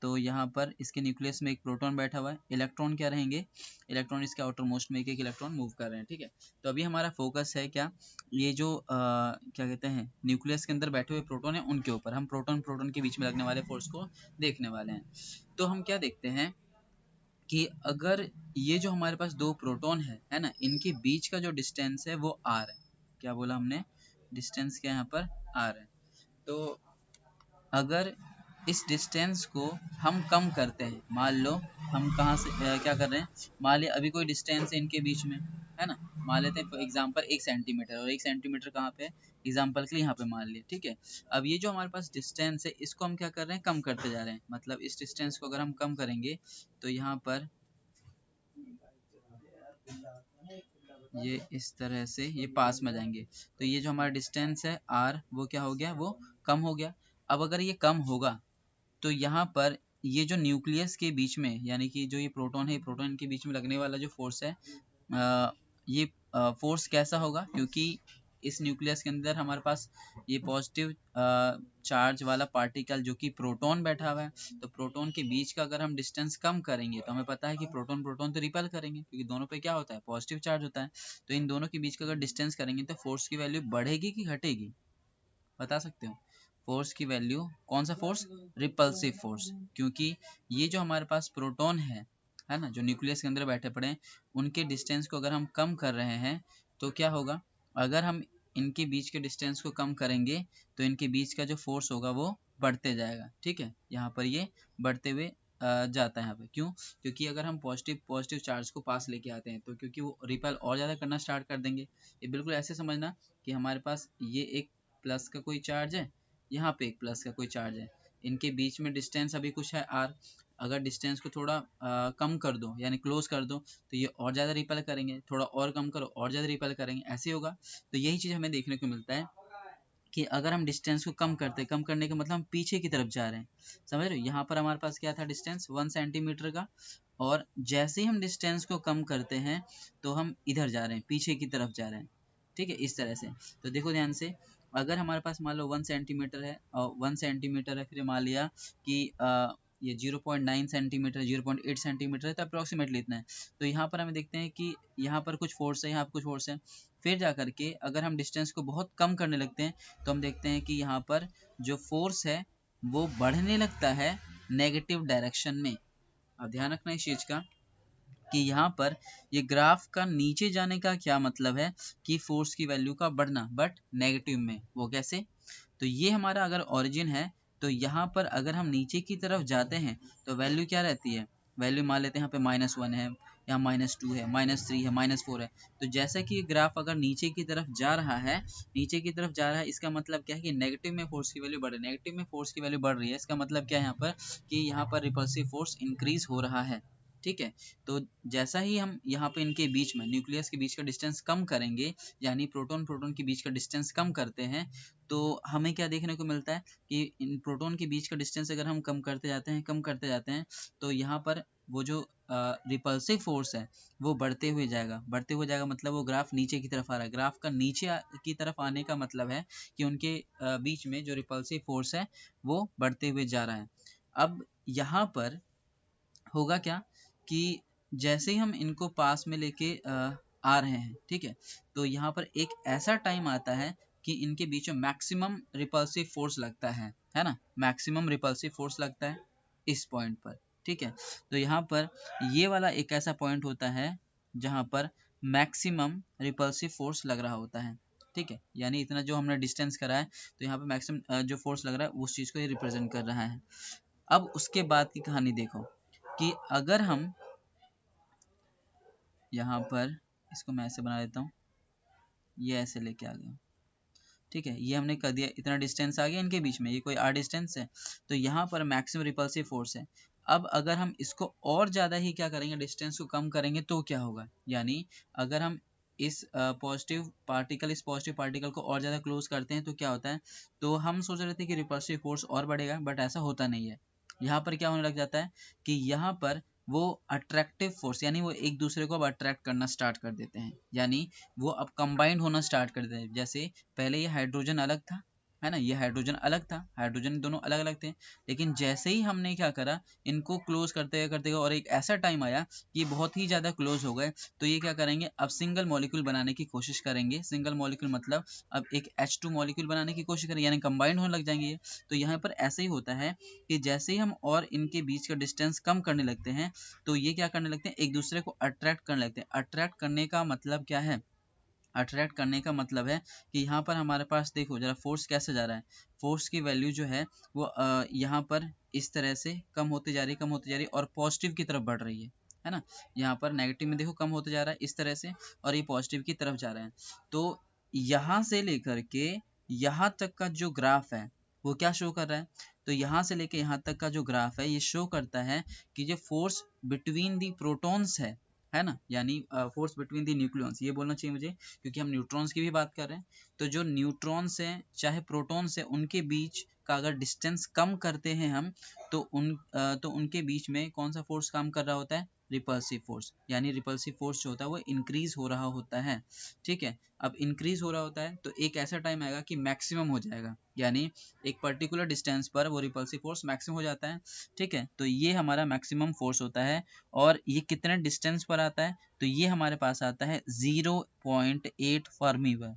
तो यहाँ पर इसके न्यूक्लियस में एक प्रोटॉन बैठा हुआ है। इलेक्ट्रॉन क्या रहेंगे, इलेक्ट्रॉन इसके आउटर मोस्ट में एक एक इलेक्ट्रॉन मूव कर रहे हैं, ठीक है। तो अभी हमारा फोकस है क्या, ये जो क्या कहते हैं, न्यूक्लियस के अंदर बैठे हुए प्रोटॉन है उनके ऊपर। हम प्रोटॉन प्रोटॉन के बीच में लगने वाले फोर्स को देखने वाले हैं। तो हम क्या देखते हैं कि अगर ये जो हमारे पास दो प्रोटॉन है ना, इनके बीच का जो डिस्टेंस है वो आर है। क्या बोला हमने, डिस्टेंस क्या यहाँ पर आर है। तो अगर इस डिस्टेंस को हम कम करते हैं, मान लो हम कहाँ से क्या कर रहे हैं, मान लिया अभी कोई डिस्टेंस है इनके बीच में, है ना। मान लेते हैं फॉर एग्जांपल 1 सेंटीमीटर, और 1 सेंटीमीटर कहाँ पे है, एग्जांपल के लिए यहाँ पे मान लिया, ठीक है। अब ये जो हमारे पास डिस्टेंस है, इसको हम क्या कर रहे हैं, कम करते जा रहे हैं। मतलब इस डिस्टेंस को अगर हम कम करेंगे तो यहाँ पर ये इस तरह से ये पास में जाएंगे, तो ये जो हमारा डिस्टेंस है आर, वो क्या हो गया, वो कम हो गया। अब अगर ये कम होगा तो यहाँ पर ये जो न्यूक्लियस के बीच में, यानी कि जो ये प्रोटॉन है, प्रोटॉन के बीच में लगने वाला जो फोर्स है, ये फोर्स कैसा होगा, क्योंकि इस न्यूक्लियस के अंदर हमारे पास ये पॉजिटिव चार्ज वाला पार्टिकल जो कि प्रोटॉन बैठा हुआ है, तो प्रोटॉन के बीच का अगर हम डिस्टेंस कम करेंगे तो हमें पता है कि प्रोटॉन प्रोटॉन तो रिपेल करेंगे, क्योंकि दोनों पे क्या होता है, पॉजिटिव चार्ज होता है। तो इन दोनों के बीच का अगर डिस्टेंस करेंगे तो फोर्स की वैल्यू बढ़ेगी कि घटेगी, बता सकते हो? फोर्स की वैल्यू, कौन सा फोर्स, रिपल्सिव फोर्स। क्योंकि ये जो हमारे पास प्रोटॉन है ना, जो न्यूक्लियस के अंदर बैठे पड़े हैं, उनके डिस्टेंस को अगर हम कम कर रहे हैं तो क्या होगा, अगर हम इनके बीच के डिस्टेंस को कम करेंगे तो इनके बीच का जो फोर्स होगा वो बढ़ते जाएगा, ठीक है। यहाँ पर ये बढ़ते हुए जाता है यहाँ पे, क्यों, क्योंकि अगर हम पॉजिटिव पॉजिटिव चार्ज को पास लेके आते हैं तो क्योंकि वो रिपेल और ज़्यादा करना स्टार्ट कर देंगे। ये बिल्कुल ऐसे समझना कि हमारे पास ये एक प्लस का कोई चार्ज है, यहाँ पे एक प्लस का कोई चार्ज है, इनके बीच में डिस्टेंस अभी कुछ है आर। अगर डिस्टेंस को थोड़ा कम कर दो, यानी क्लोज कर दो, तो ये और ज़्यादा रिपेल करेंगे, थोड़ा और कम करो और ज़्यादा रिपेल करेंगे, ऐसे होगा। तो यही चीज़ हमें देखने को मिलता है कि अगर हम डिस्टेंस को कम करते, कम करने का मतलब हम पीछे की तरफ जा रहे हैं, समझ रहे हो। यहाँ पर हमारे पास क्या था, डिस्टेंस 1 सेंटीमीटर का, और जैसे ही हम डिस्टेंस को कम करते हैं तो हम इधर जा रहे हैं, पीछे की तरफ जा रहे हैं, ठीक है, इस तरह से। तो देखो ध्यान से, अगर हमारे पास मान लो 1 सेंटीमीटर है, और 1 सेंटीमीटर है, फिर मान लिया कि ये 0.9 सेंटीमीटर, 0.8 सेंटीमीटर है, तो अप्रोक्सीमेटली इतना है। तो यहाँ पर हमें देखते हैं कि यहाँ पर कुछ फोर्स है, यहाँ पर कुछ फोर्स है। फिर जा करके अगर हम डिस्टेंस को बहुत कम करने लगते हैं तो हम देखते हैं कि यहाँ पर जो फोर्स है वो बढ़ने लगता है नेगेटिव डायरेक्शन में। अब ध्यान रखना इस चीज़ का कि यहाँ पर ये ग्राफ का नीचे जाने का क्या मतलब है कि फोर्स की वैल्यू का बढ़ना, बट नेगेटिव में। वो कैसे? तो ये हमारा अगर ओरिजिन है तो यहाँ पर अगर हम नीचे की तरफ जाते हैं तो वैल्यू क्या रहती है, वैल्यू मान लेते हैं यहाँ पे -1 है, यहाँ -2 है, -3 है, -4 है। तो जैसा कि ग्राफ अगर नीचे की तरफ जा रहा है, नीचे की तरफ जा रहा है, इसका मतलब क्या है कि नेगेटिव में फोर्स की वैल्यू बढ़ रही है, नेगेटिव में फोर्स की वैल्यू बढ़ रही है। इसका मतलब क्या है यहाँ पर कि यहाँ पर रिपल्सिव फोर्स इंक्रीज हो रहा है। ठीक है, तो जैसा ही हम यहाँ पे इनके बीच में न्यूक्लियस के बीच का डिस्टेंस कम करेंगे, यानी प्रोटॉन प्रोटॉन के बीच का डिस्टेंस कम करते हैं, तो हमें क्या देखने को मिलता है कि इन प्रोटॉन के बीच का डिस्टेंस अगर हम कम करते जाते हैं, कम करते जाते हैं, तो यहाँ पर वो जो रिपल्सिव फोर्स है वो बढ़ते हुए जाएगा। बढ़ते हुए जाएगा मतलब वो ग्राफ नीचे की तरफ आ रहा है। ग्राफ का नीचे की तरफ आने का मतलब है कि उनके बीच में जो रिपल्सिव फोर्स है वो बढ़ते हुए जा रहा है। अब यहाँ पर होगा क्या कि जैसे ही हम इनको पास में लेके आ रहे हैं, ठीक है, तो यहाँ पर एक ऐसा टाइम आता है कि इनके बीच में मैक्सिमम रिपल्सिव फोर्स लगता है ना, मैक्सिमम रिपल्सिव फोर्स लगता है इस पॉइंट पर। ठीक है, तो यहाँ पर ये वाला एक ऐसा पॉइंट होता है जहाँ पर मैक्सिमम रिपल्सिव फोर्स लग रहा होता है। ठीक है, यानी इतना जो हमने डिस्टेंस करा है, तो यहाँ पर मैक्सिमम जो फोर्स लग रहा है उस चीज़ को ये रिप्रेजेंट कर रहा है। अब उसके बाद की कहानी देखो कि अगर हम यहाँ पर इसको मैं ऐसे बना देता हूँ, ये ऐसे लेके आ गया। ठीक है, ये हमने कर दिया, इतना डिस्टेंस आ गया इनके बीच में, ये कोई आर डिस्टेंस है, तो यहाँ पर मैक्सिमम रिपल्सिव फोर्स है। अब अगर हम इसको और ज़्यादा ही क्या करेंगे, डिस्टेंस को कम करेंगे, तो क्या होगा, यानी अगर हम इस पॉजिटिव पार्टिकल को और ज़्यादा क्लोज करते हैं तो क्या होता है, तो हम सोच रहे थे कि रिपल्सिव फोर्स और बढ़ेगा, बट ऐसा होता नहीं है। यहाँ पर क्या होने लग जाता है कि यहाँ पर वो अट्रैक्टिव फोर्स, यानी वो एक दूसरे को अब अट्रैक्ट करना स्टार्ट कर देते हैं, यानी वो अब कंबाइंड होना स्टार्ट कर देते हैं। जैसे पहले ये हाइड्रोजन अलग था, है ना, ये हाइड्रोजन अलग था, हाइड्रोजन दोनों अलग अलग थे, लेकिन जैसे ही हमने क्या करा, इनको क्लोज करते गए और एक ऐसा टाइम आया कि बहुत ही ज़्यादा क्लोज हो गए, तो ये क्या करेंगे, अब सिंगल मॉलिक्यूल बनाने की कोशिश करेंगे। सिंगल मॉलिक्यूल मतलब अब एक H2 मॉलिक्यूल बनाने की कोशिश करेंगे, यानी कंबाइंड होने लग जाएंगे ये। तो यहाँ पर ऐसे ही होता है कि जैसे ही हम और इनके बीच का डिस्टेंस कम करने लगते हैं, तो ये क्या करने लगते हैं, एक दूसरे को अट्रैक्ट करने लगते हैं। अट्रैक्ट करने का मतलब क्या है, अट्रैक्ट करने का मतलब है कि यहाँ पर हमारे पास देखो जरा फोर्स कैसे जा रहा है, फोर्स की वैल्यू जो है वो यहाँ पर इस तरह से कम होती जा रही, कम होती जा रही, और पॉजिटिव की तरफ बढ़ रही है ना। यहाँ पर नेगेटिव में देखो कम होते जा रहा है इस तरह से, और ये पॉजिटिव की तरफ जा रहा है। तो यहाँ से लेकर के यहाँ तक का जो ग्राफ है वो क्या शो कर रहा है, तो यहाँ से लेके यहाँ तक का जो ग्राफ है ये शो करता है कि जो फोर्स बिटवीन दी प्रोटॉन्स है ना, यानी फोर्स बिटवीन दी न्यूक्लियॉन्स, ये बोलना चाहिए मुझे क्योंकि हम न्यूट्रॉन्स की भी बात कर रहे हैं। तो जो न्यूट्रॉन्स हैं चाहे प्रोटॉन्स हैं, उनके बीच का अगर डिस्टेंस कम करते हैं हम, तो उनके बीच में कौन सा फोर्स काम कर रहा होता है, रिपल्सिव फोर्स, यानी रिपल्सिव फोर्स जो होता है वो इंक्रीज हो रहा होता है। ठीक है, अब इंक्रीज हो रहा होता है तो एक ऐसा टाइम आएगा कि मैक्सिमम हो जाएगा, यानी एक पर्टिकुलर डिस्टेंस पर वो रिपल्सिव फोर्स मैक्सिमम हो जाता है। ठीक है, तो ये हमारा मैक्सिमम फोर्स होता है, और ये कितने डिस्टेंस पर आता है, तो ये हमारे पास आता है 0.8 फर्मी पर।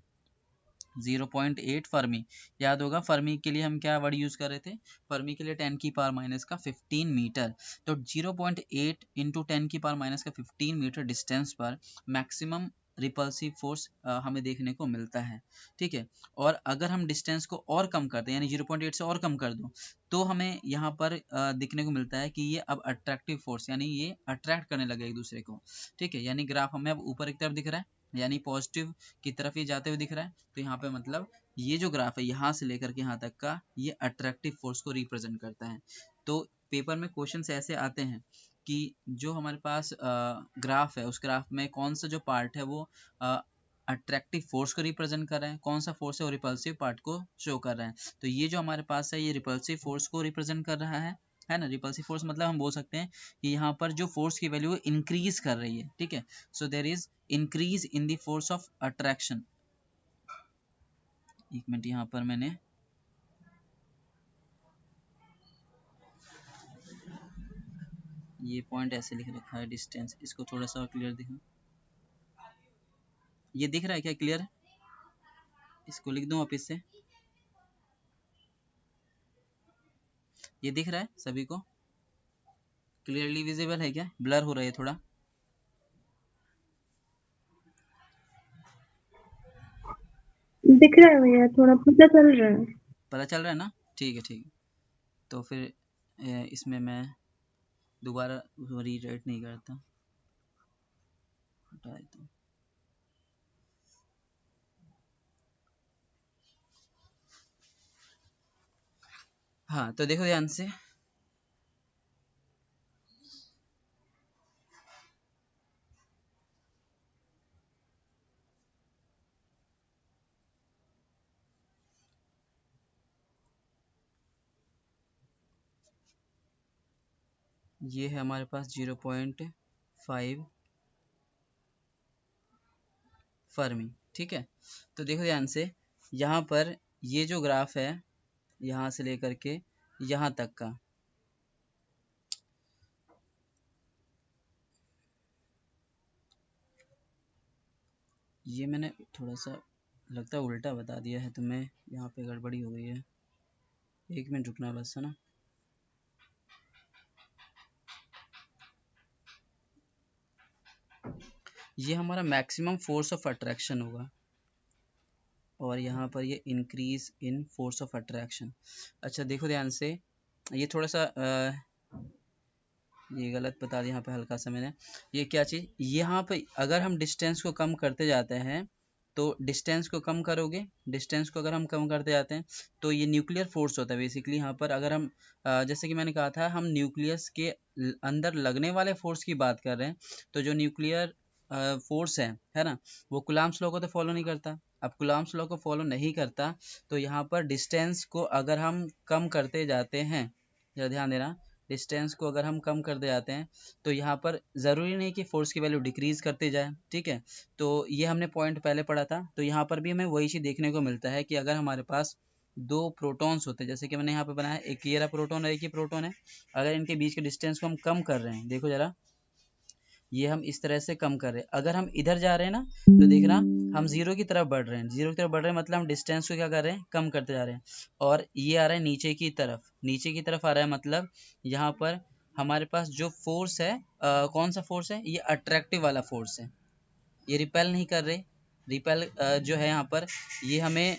0.8 फर्मी, याद होगा फर्मी के लिए हम क्या वर्ड यूज कर रहे थे, फर्मी के लिए 10⁻⁻15 मीटर। तो 0.8 इंटू 10⁻⁻15 मीटर डिस्टेंस पर मैक्सिमम रिपल्सिव फोर्स हमें देखने को मिलता है। ठीक है, और अगर हम डिस्टेंस को और कम करते हैं, यानी 0.8 से और कम कर दो, तो हमें यहाँ पर दिखने को मिलता है कि ये अब अट्रैक्टिव फोर्स, यानी ये अट्रैक्ट करने लगे एक दूसरे को। ठीक है, यानी ग्राफ हमें अब ऊपर की तरफ दिख रहा है, यानी पॉजिटिव की तरफ ये जाते हुए दिख रहा है। तो यहाँ पे मतलब ये जो ग्राफ है यहाँ से लेकर के यहाँ तक का, ये अट्रैक्टिव फोर्स को रिप्रेजेंट करता है। तो पेपर में क्वेश्चन ऐसे आते हैं कि जो हमारे पास ग्राफ है, उस ग्राफ में कौन सा जो पार्ट है वो अट्रैक्टिव फोर्स को रिप्रेजेंट कर रहा है, कौन सा फोर्स है वो रिपल्सिव पार्ट को शो कर रहा है। तो ये जो हमारे पास है ये रिपल्सिव फोर्स को रिप्रेजेंट कर रहा है ना। रिपल्सिव फोर्स मतलब हम बोल सकते हैं कि यहाँ पर जो फोर्स की वैल्यू इंक्रीज कर रही है। ठीक है, so there is increase in the force of attraction. एक मिनट, यहाँ पर मैंने ये पॉइंट ऐसे लिख रखा है, डिस्टेंस, इसको थोड़ा सा क्लियर दिखा, ये दिख रहा है क्या क्लियर, इसको लिख दूं वापिस से, ये दिख रहा है सभी को, क्लियरली विजिबल है क्या, ब्लर हो रहा है थोड़ा, दिख रहा है भैया, थोड़ा पता चल रहा है। पता चल रहा है ना? ठीक है ठीक है। तो फिर इसमें मैं दोबारा रीराइट नहीं करता, हटा देता हूँ। हाँ तो देखो ध्यान से, ये है हमारे पास 0.5 फर्मी, ठीक है। तो देखो ध्यान से, यहाँ पर ये जो ग्राफ है यहाँ से लेकर के यहाँ तक का, ये मैंने थोड़ा सा लगता है उल्टा बता दिया है तुम्हें, यहाँ पे गड़बड़ी हो गई है। एक मिनट रुकना बस, है ना। ये हमारा मैक्सिमम फोर्स ऑफ अट्रैक्शन होगा, और यहाँ पर ये increase in force of attraction. अच्छा देखो ध्यान से, ये थोड़ा सा ये गलत बता दिया यहाँ पे हल्का सा मैंने। ये क्या चीज़, यहाँ पे अगर हम डिस्टेंस को कम करते जाते हैं, तो डिस्टेंस को कम करोगे, डिस्टेंस को अगर हम कम करते जाते हैं तो ये न्यूक्लियर फोर्स होता है बेसिकली। यहाँ पर अगर हम जैसे कि मैंने कहा था, हम न्यूक्लियस के अंदर लगने वाले फोर्स की बात कर रहे हैं, तो जो न्यूक्लियर फोर्स है ना, वो कुलाम्स लॉ को तो फॉलो नहीं करता। अब कुलाम्स लॉ को फॉलो नहीं करता, तो यहाँ पर डिस्टेंस को अगर हम कम करते जाते हैं, जरा ध्यान देना, डिस्टेंस को अगर हम कम करते जाते हैं तो यहाँ पर ज़रूरी नहीं कि फोर्स की वैल्यू डिक्रीज करते जाए, ठीक है। तो ये हमने पॉइंट पहले पढ़ा था, तो यहाँ पर भी हमें वही चीज़ देखने को मिलता है कि अगर हमारे पास दो प्रोटॉन्स होते हैं, जैसे कि मैंने यहाँ पे बनाया, एक ये रहा प्रोटॉन और एक ही प्रोटॉन है, अगर इनके बीच के डिस्टेंस को हम कम कर रहे हैं, देखो जरा, ये हम इस तरह से कम कर रहे हैं। अगर हम इधर जा रहे हैं ना, तो देखना हम जीरो की तरफ बढ़ रहे हैं, जीरो की तरफ बढ़ रहे हैं मतलब हम डिस्टेंस को क्या कर रहे हैं, कम करते जा रहे हैं। और ये आ रहा है नीचे की तरफ, नीचे की तरफ आ रहा है, मतलब यहाँ पर हमारे पास जो फोर्स है, कौन सा फोर्स है, ये अट्रैक्टिव वाला फोर्स है, ये रिपेल नहीं कर रहे। रिपेल जो है यहाँ पर, ये हमें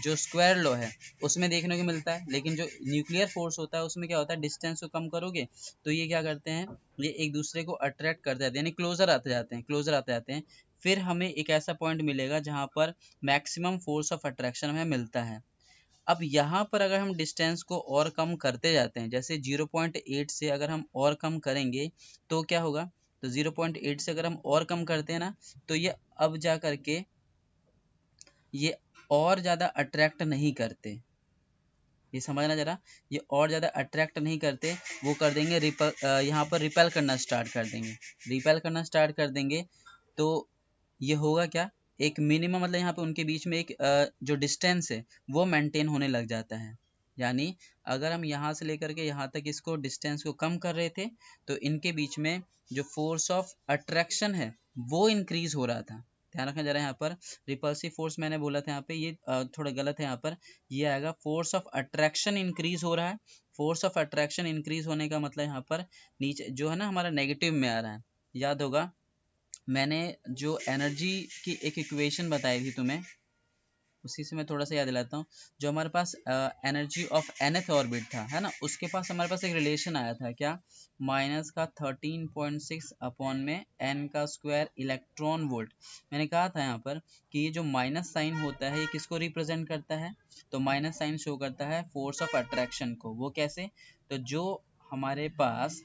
जो स्क्वायर लॉ है उसमें देखने को मिलता है, लेकिन जो न्यूक्लियर फोर्स होता है उसमें क्या होता है, डिस्टेंस को कम करोगे तो ये क्या करते हैं, ये एक दूसरे को अट्रैक्ट करते जाते हैं, यानी क्लोजर आते जाते हैं, क्लोजर आते जाते हैं। फिर हमें एक ऐसा पॉइंट मिलेगा जहाँ पर मैक्सिमम फोर्स ऑफ अट्रैक्शन हमें मिलता है। अब यहाँ पर अगर हम डिस्टेंस को और कम करते जाते हैं, जैसे 0.8 से अगर हम और कम करेंगे तो क्या होगा, तो 0.8 से अगर हम और कम करते हैं ना, तो ये अब जा करके ये और ज़्यादा अट्रैक्ट नहीं करते, ये समझना जरा, ये और ज़्यादा अट्रैक्ट नहीं करते, वो कर देंगे रिपल, यहाँ पर रिपेल करना स्टार्ट कर देंगे, रिपेल करना स्टार्ट कर देंगे। तो ये होगा क्या, एक मिनिमम, मतलब यहाँ पे उनके बीच में एक जो डिस्टेंस है वो मेंटेन होने लग जाता है। यानी अगर हम यहाँ से लेकर के यहाँ तक इसको डिस्टेंस को कम कर रहे थे, तो इनके बीच में जो फोर्स ऑफ अट्रैक्शन है वो इंक्रीज हो रहा था। ध्यान रखना जरा, यहाँ पर रिपल्सिव फोर्स मैंने बोला था, यहाँ पे ये थोड़ा गलत है, यहाँ पर ये आएगा फोर्स ऑफ अट्रैक्शन इंक्रीज हो रहा है। फोर्स ऑफ अट्रैक्शन इंक्रीज होने का मतलब यहाँ पर नीचे जो है ना हमारा नेगेटिव में आ रहा है। याद होगा मैंने जो एनर्जी की एक इक्वेशन बताई थी तुम्हें, उसी से मैं थोड़ा सा याद दिलाता हूँ। जो हमारे पास एनर्जी ऑफ nth ऑर्बिट था, है ना, उसके पास हमारे पास एक रिलेशन आया था, क्या, माइनस का 13.6 अपॉन में n का स्क्वायर इलेक्ट्रॉन वोल्ट। मैंने कहा था यहाँ पर कि ये जो माइनस साइन होता है ये किसको रिप्रेजेंट करता है, तो माइनस साइन शो करता है फोर्स ऑफ अट्रैक्शन को। वो कैसे, तो जो हमारे पास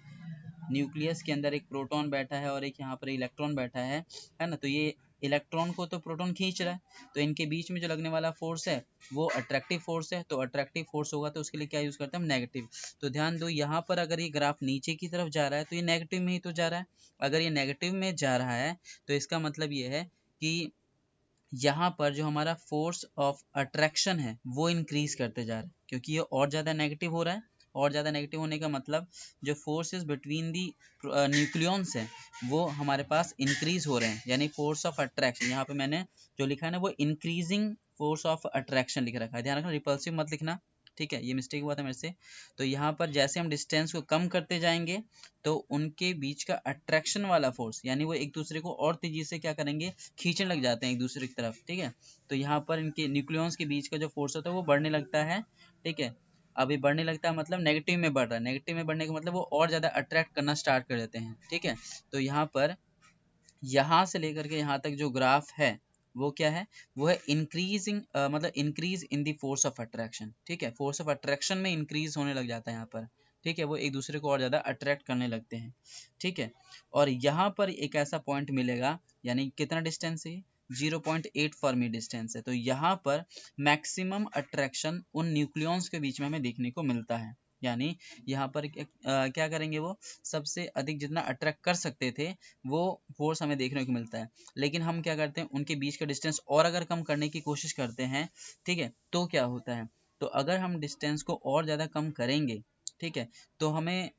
न्यूक्लियस के अंदर एक प्रोटॉन बैठा है और एक यहाँ पर इलेक्ट्रॉन बैठा है ना, तो ये इलेक्ट्रॉन को तो प्रोटॉन खींच रहा है, तो इनके बीच में जो लगने वाला फोर्स है वो अट्रैक्टिव फोर्स है, तो अट्रैक्टिव फोर्स होगा तो उसके लिए क्या यूज करते हैं हम, नेगेटिव। तो ध्यान दो, यहाँ पर अगर ये ग्राफ नीचे की तरफ जा रहा है तो ये नेगेटिव में ही तो जा रहा है। अगर ये नेगेटिव में जा रहा है तो इसका मतलब ये है कि यहाँ पर जो हमारा फोर्स ऑफ अट्रैक्शन है वो इंक्रीज करते जा रहा है, क्योंकि ये और ज़्यादा नेगेटिव हो रहा है। और ज़्यादा नेगेटिव होने का मतलब जो फोर्सेस बिटवीन दी न्यूक्लियॉन्स है वो हमारे पास इंक्रीज हो रहे हैं, यानी फोर्स ऑफ अट्रैक्शन, यहाँ पे मैंने जो लिखा है ना वो इंक्रीजिंग फोर्स ऑफ अट्रैक्शन लिख रखा है, ध्यान रखना, रिपल्सिव मत लिखना, ठीक है, ये मिस्टेक हुआ था मेरे से। तो यहाँ पर जैसे हम डिस्टेंस को कम करते जाएंगे तो उनके बीच का अट्रैक्शन वाला फोर्स, यानी वो एक दूसरे को और तेजी से क्या करेंगे, खींचने लग जाते हैं एक दूसरे की तरफ। ठीक है, तो यहाँ पर इनके न्यूक्लियॉन्स के बीच का जो फोर्स होता है वो बढ़ने लगता है। ठीक है, अभी बढ़ने लगता है मतलब नेगेटिव में बढ़ रहा है, नेगेटिव में बढ़ने का मतलब वो और ज़्यादा अट्रैक्ट करना स्टार्ट कर देते हैं। ठीक है, तो यहाँ पर यहाँ से लेकर के यहाँ तक जो ग्राफ है वो क्या है, वो है इंक्रीजिंग, मतलब increase in the force of attraction. ठीक है, फोर्स ऑफ अट्रैक्शन में इंक्रीज होने लग जाता है यहाँ पर। ठीक है, वो एक दूसरे को और ज़्यादा अट्रैक्ट करने लगते हैं। ठीक है, और यहाँ पर एक ऐसा पॉइंट मिलेगा, यानी कितना डिस्टेंस है, 0.8 फर्मी डिस्टेंस है। तो यहाँ पर मैक्सिमम अट्रैक्शन उन न्यूक्लियॉन्स के बीच में हमें देखने को मिलता है। यानी यहाँ पर क्या करेंगे, वो सबसे अधिक जितना अट्रैक्ट कर सकते थे वो फोर्स हमें देखने को मिलता है। लेकिन हम क्या करते हैं, उनके बीच का डिस्टेंस और अगर कम करने की कोशिश करते हैं, ठीक है, तो क्या होता है, तो अगर हम डिस्टेंस को और ज़्यादा कम करेंगे, ठीक है, तो हमें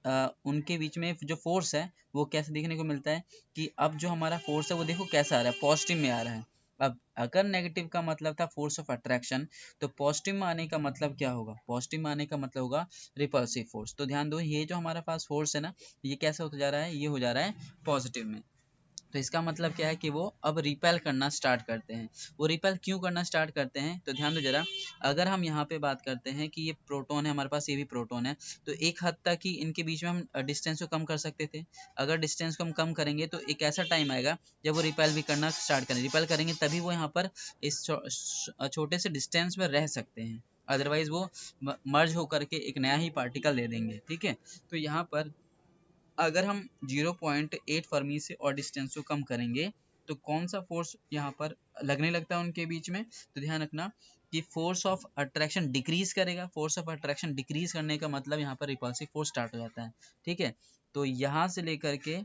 उनके बीच में जो फोर्स है वो कैसे देखने को मिलता है, कि अब जो हमारा फोर्स है वो देखो कैसा आ रहा है, पॉजिटिव में आ रहा है। अब अगर नेगेटिव का मतलब था फोर्स ऑफ अट्रैक्शन, तो पॉजिटिव में आने का मतलब क्या होगा, पॉजिटिव में आने का मतलब होगा रिपल्सिव फोर्स। तो ध्यान दो, ये जो हमारा पास फोर्स है ना, ये कैसे होता जा रहा है, ये हो जा रहा है पॉजिटिव में। तो इसका मतलब क्या है कि वो अब रिपेल करना स्टार्ट करते हैं। वो रिपेल क्यों करना स्टार्ट करते हैं, तो ध्यान दो जरा, अगर हम यहाँ पे बात करते हैं कि ये प्रोटॉन है हमारे पास, ये भी प्रोटॉन है, तो एक हद तक ही इनके बीच में हम डिस्टेंस को कम कर सकते थे। अगर डिस्टेंस को हम कम करेंगे तो एक ऐसा टाइम आएगा जब वो रिपेल भी करना स्टार्ट करें, रिपेल करेंगे तभी वो यहाँ पर इस छोटे से डिस्टेंस में रह सकते हैं। अदरवाइज वो मर्ज होकर के एक नया ही पार्टिकल दे देंगे। ठीक है, तो यहाँ पर अगर हम 0.8 फर्मी से और डिस्टेंस को कम करेंगे तो कौन सा फोर्स यहाँ पर लगने लगता है उनके बीच में, तो ध्यान रखना कि फोर्स ऑफ अट्रैक्शन डिक्रीज करेगा। फोर्स ऑफ अट्रैक्शन डिक्रीज करने का मतलब यहाँ पर रिपल्सिव फोर्स स्टार्ट हो जाता है। ठीक है, तो यहाँ से लेकर के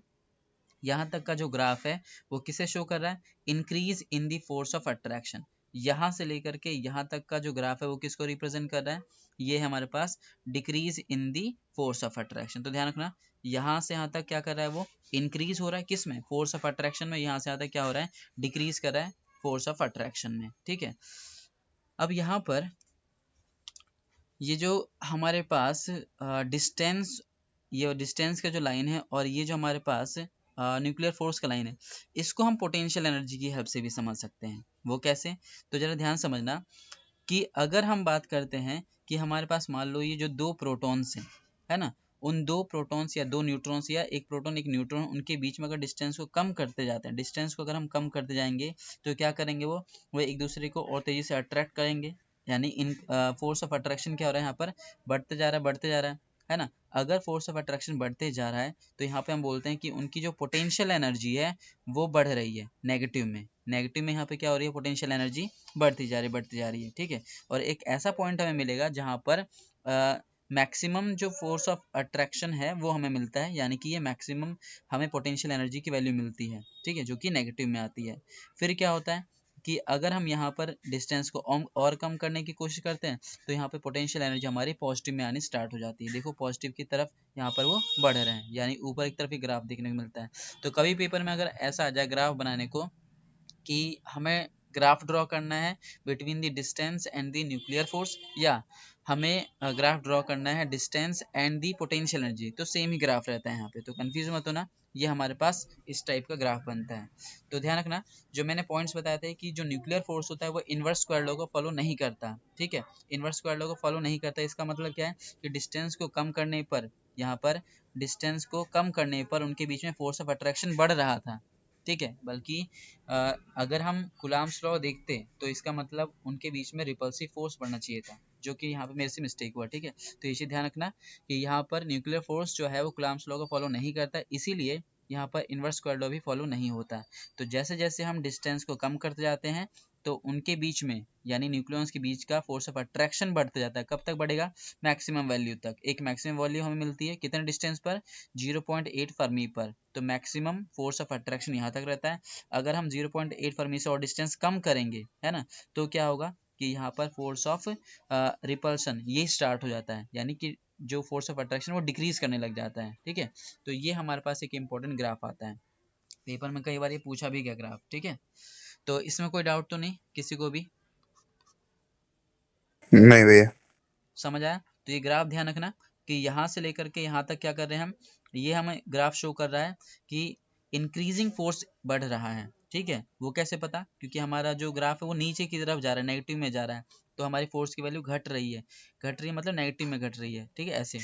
यहाँ तक का जो ग्राफ है वो किसे शो कर रहा है, increase in the force of attraction. यहाँ से लेकर के यहाँ तक का जो ग्राफ है वो किसको रिप्रेजेंट कर रहा है, ये है हमारे पास decrease in the force of attraction. तो ध्यान रखना, यहाँ से यहाँ तक क्या कर रहा है, वो इंक्रीज हो रहा है किस में, फोर्स ऑफ अट्रैक्शन में। यहाँ से यहाँ तक क्या हो रहा है, डिक्रीज कर रहा है फोर्स ऑफ अट्रैक्शन में। ठीक है, अब यहाँ पर ये जो हमारे पास डिस्टेंस, ये डिस्टेंस का जो लाइन है और ये जो हमारे पास न्यूक्लियर फोर्स का लाइन है, इसको हम पोटेंशियल एनर्जी की हेल्प से भी समझ सकते हैं। वो कैसे, तो जरा ध्यान समझना कि अगर हम बात करते हैं कि हमारे पास मान लो ये जो दो प्रोटॉन्स हैं, है ना, उन दो प्रोटॉन्स या दो न्यूट्रॉन्स या एक प्रोटॉन एक न्यूट्रॉन, उनके बीच में अगर डिस्टेंस को कम करते जाते हैं, डिस्टेंस को अगर हम कम करते जाएंगे तो क्या करेंगे, वो एक दूसरे को और तेजी से अट्रैक्ट करेंगे। यानी इन फोर्स ऑफ अट्रैक्शन क्या हो रहा है, यहाँ पर बढ़ते जा रहा है, बढ़ते जा रहा है ना। अगर फोर्स ऑफ अट्रैक्शन बढ़ते जा रहा है तो यहाँ पे हम बोलते हैं कि उनकी जो पोटेंशियल एनर्जी है वो बढ़ रही है नेगेटिव में। नेगेटिव में यहाँ पे क्या हो रही है, पोटेंशियल एनर्जी बढ़ती जा रही है, बढ़ती जा रही है। ठीक है, और एक ऐसा पॉइंट हमें मिलेगा जहाँ पर मैक्सिमम जो फोर्स ऑफ अट्रैक्शन है वो हमें मिलता है, यानी कि ये मैक्सिमम हमें पोटेंशियल एनर्जी की वैल्यू मिलती है। ठीक है, जो कि नेगेटिव में आती है। फिर क्या होता है कि अगर हम यहाँ पर डिस्टेंस को और कम करने की कोशिश करते हैं तो यहाँ पे पोटेंशियल एनर्जी हमारी पॉजिटिव में आनी स्टार्ट हो जाती है। देखो पॉजिटिव की तरफ यहाँ पर वो बढ़ रहे हैं, यानी ऊपर एक तरफ ही ग्राफ देखने को मिलता है। तो कभी पेपर में अगर ऐसा आ जाए ग्राफ बनाने को कि हमें ग्राफ ड्रॉ करना है between the distance and the nuclear force, या हमें ग्राफ ड्रॉ करना है distance and the potential energy, तो सेम ही ग्राफ रहता है यहाँ पे, तो कंफ्यूज मत होना। ये हमारे पास इस टाइप का ग्राफ बनता है। तो ध्यान रखना, जो मैंने पॉइंट्स बताए थे कि जो न्यूक्लियर फोर्स होता है वो इनवर्स स्क्वायर लॉ को फॉलो नहीं करता। ठीक है, इनवर्स स्क्वायर लॉ को फॉलो नहीं करता, इसका मतलब क्या है कि डिस्टेंस को कम करने पर, यहाँ पर डिस्टेंस को कम करने पर उनके बीच में फोर्स ऑफ अट्रैक्शन बढ़ रहा था। ठीक है, बल्कि अगर हम कुलाम्स लॉ देखते तो इसका मतलब उनके बीच में रिपल्सिव फोर्स बढ़ना चाहिए था, जो कि यहाँ पे मेरे से मिस्टेक हुआ। ठीक है, तो इसे ध्यान रखना कि यहाँ पर न्यूक्लियर फोर्स जो है वो कुलाम्स लॉ को फॉलो नहीं करता, इसीलिए यहाँ पर इनवर्स स्क्वायर लॉ भी फॉलो नहीं होता। तो जैसे जैसे हम डिस्टेंस को कम करते जाते हैं तो उनके बीच में, यानी न्यूक्लियॉन्स के बीच का फोर्स ऑफ अट्रैक्शन बढ़ते जाता है। कब तक बढ़ेगा, मैक्सिमम वैल्यू तक। एक मैक्सिमम वैल्यू हमें मिलती है कितने डिस्टेंस पर, 0.8 फर्मी पर, तो मैक्सिमम फोर्स ऑफ अट्रैक्शन यहाँ तक रहता है। अगर हम 0.8 फर्मी से और डिस्टेंस कम करेंगे, है ना, तो क्या होगा कि यहाँ पर फोर्स ऑफ रिपल्सन ये स्टार्ट हो जाता है, यानी कि जो फोर्स ऑफ अट्रैक्शन वो डिक्रीज करने लग जाता है। ठीक है, तो ये हमारे पास एक इंपॉर्टेंट ग्राफ आता है, पेपर में कई बार ये पूछा भी गया ग्राफ। ठीक है, तो इसमें कोई डाउट तो नहीं किसी को भी। नहीं भैया। समझ आया? तो ये ग्राफ ध्यान रखना कि यहाँ से लेकर के यहाँ तक क्या कर रहे हैं हम, ये हमें ग्राफ शो कर रहा है कि इंक्रीजिंग फोर्स बढ़ रहा है। ठीक है, वो कैसे पता? क्योंकि हमारा जो ग्राफ है वो नीचे की तरफ जा रहा है, नेगेटिव में जा रहा है, तो हमारी फोर्स की वैल्यू घट रही है। घट रही है मतलब नेगेटिव में घट रही है। ठीक है, ऐसे।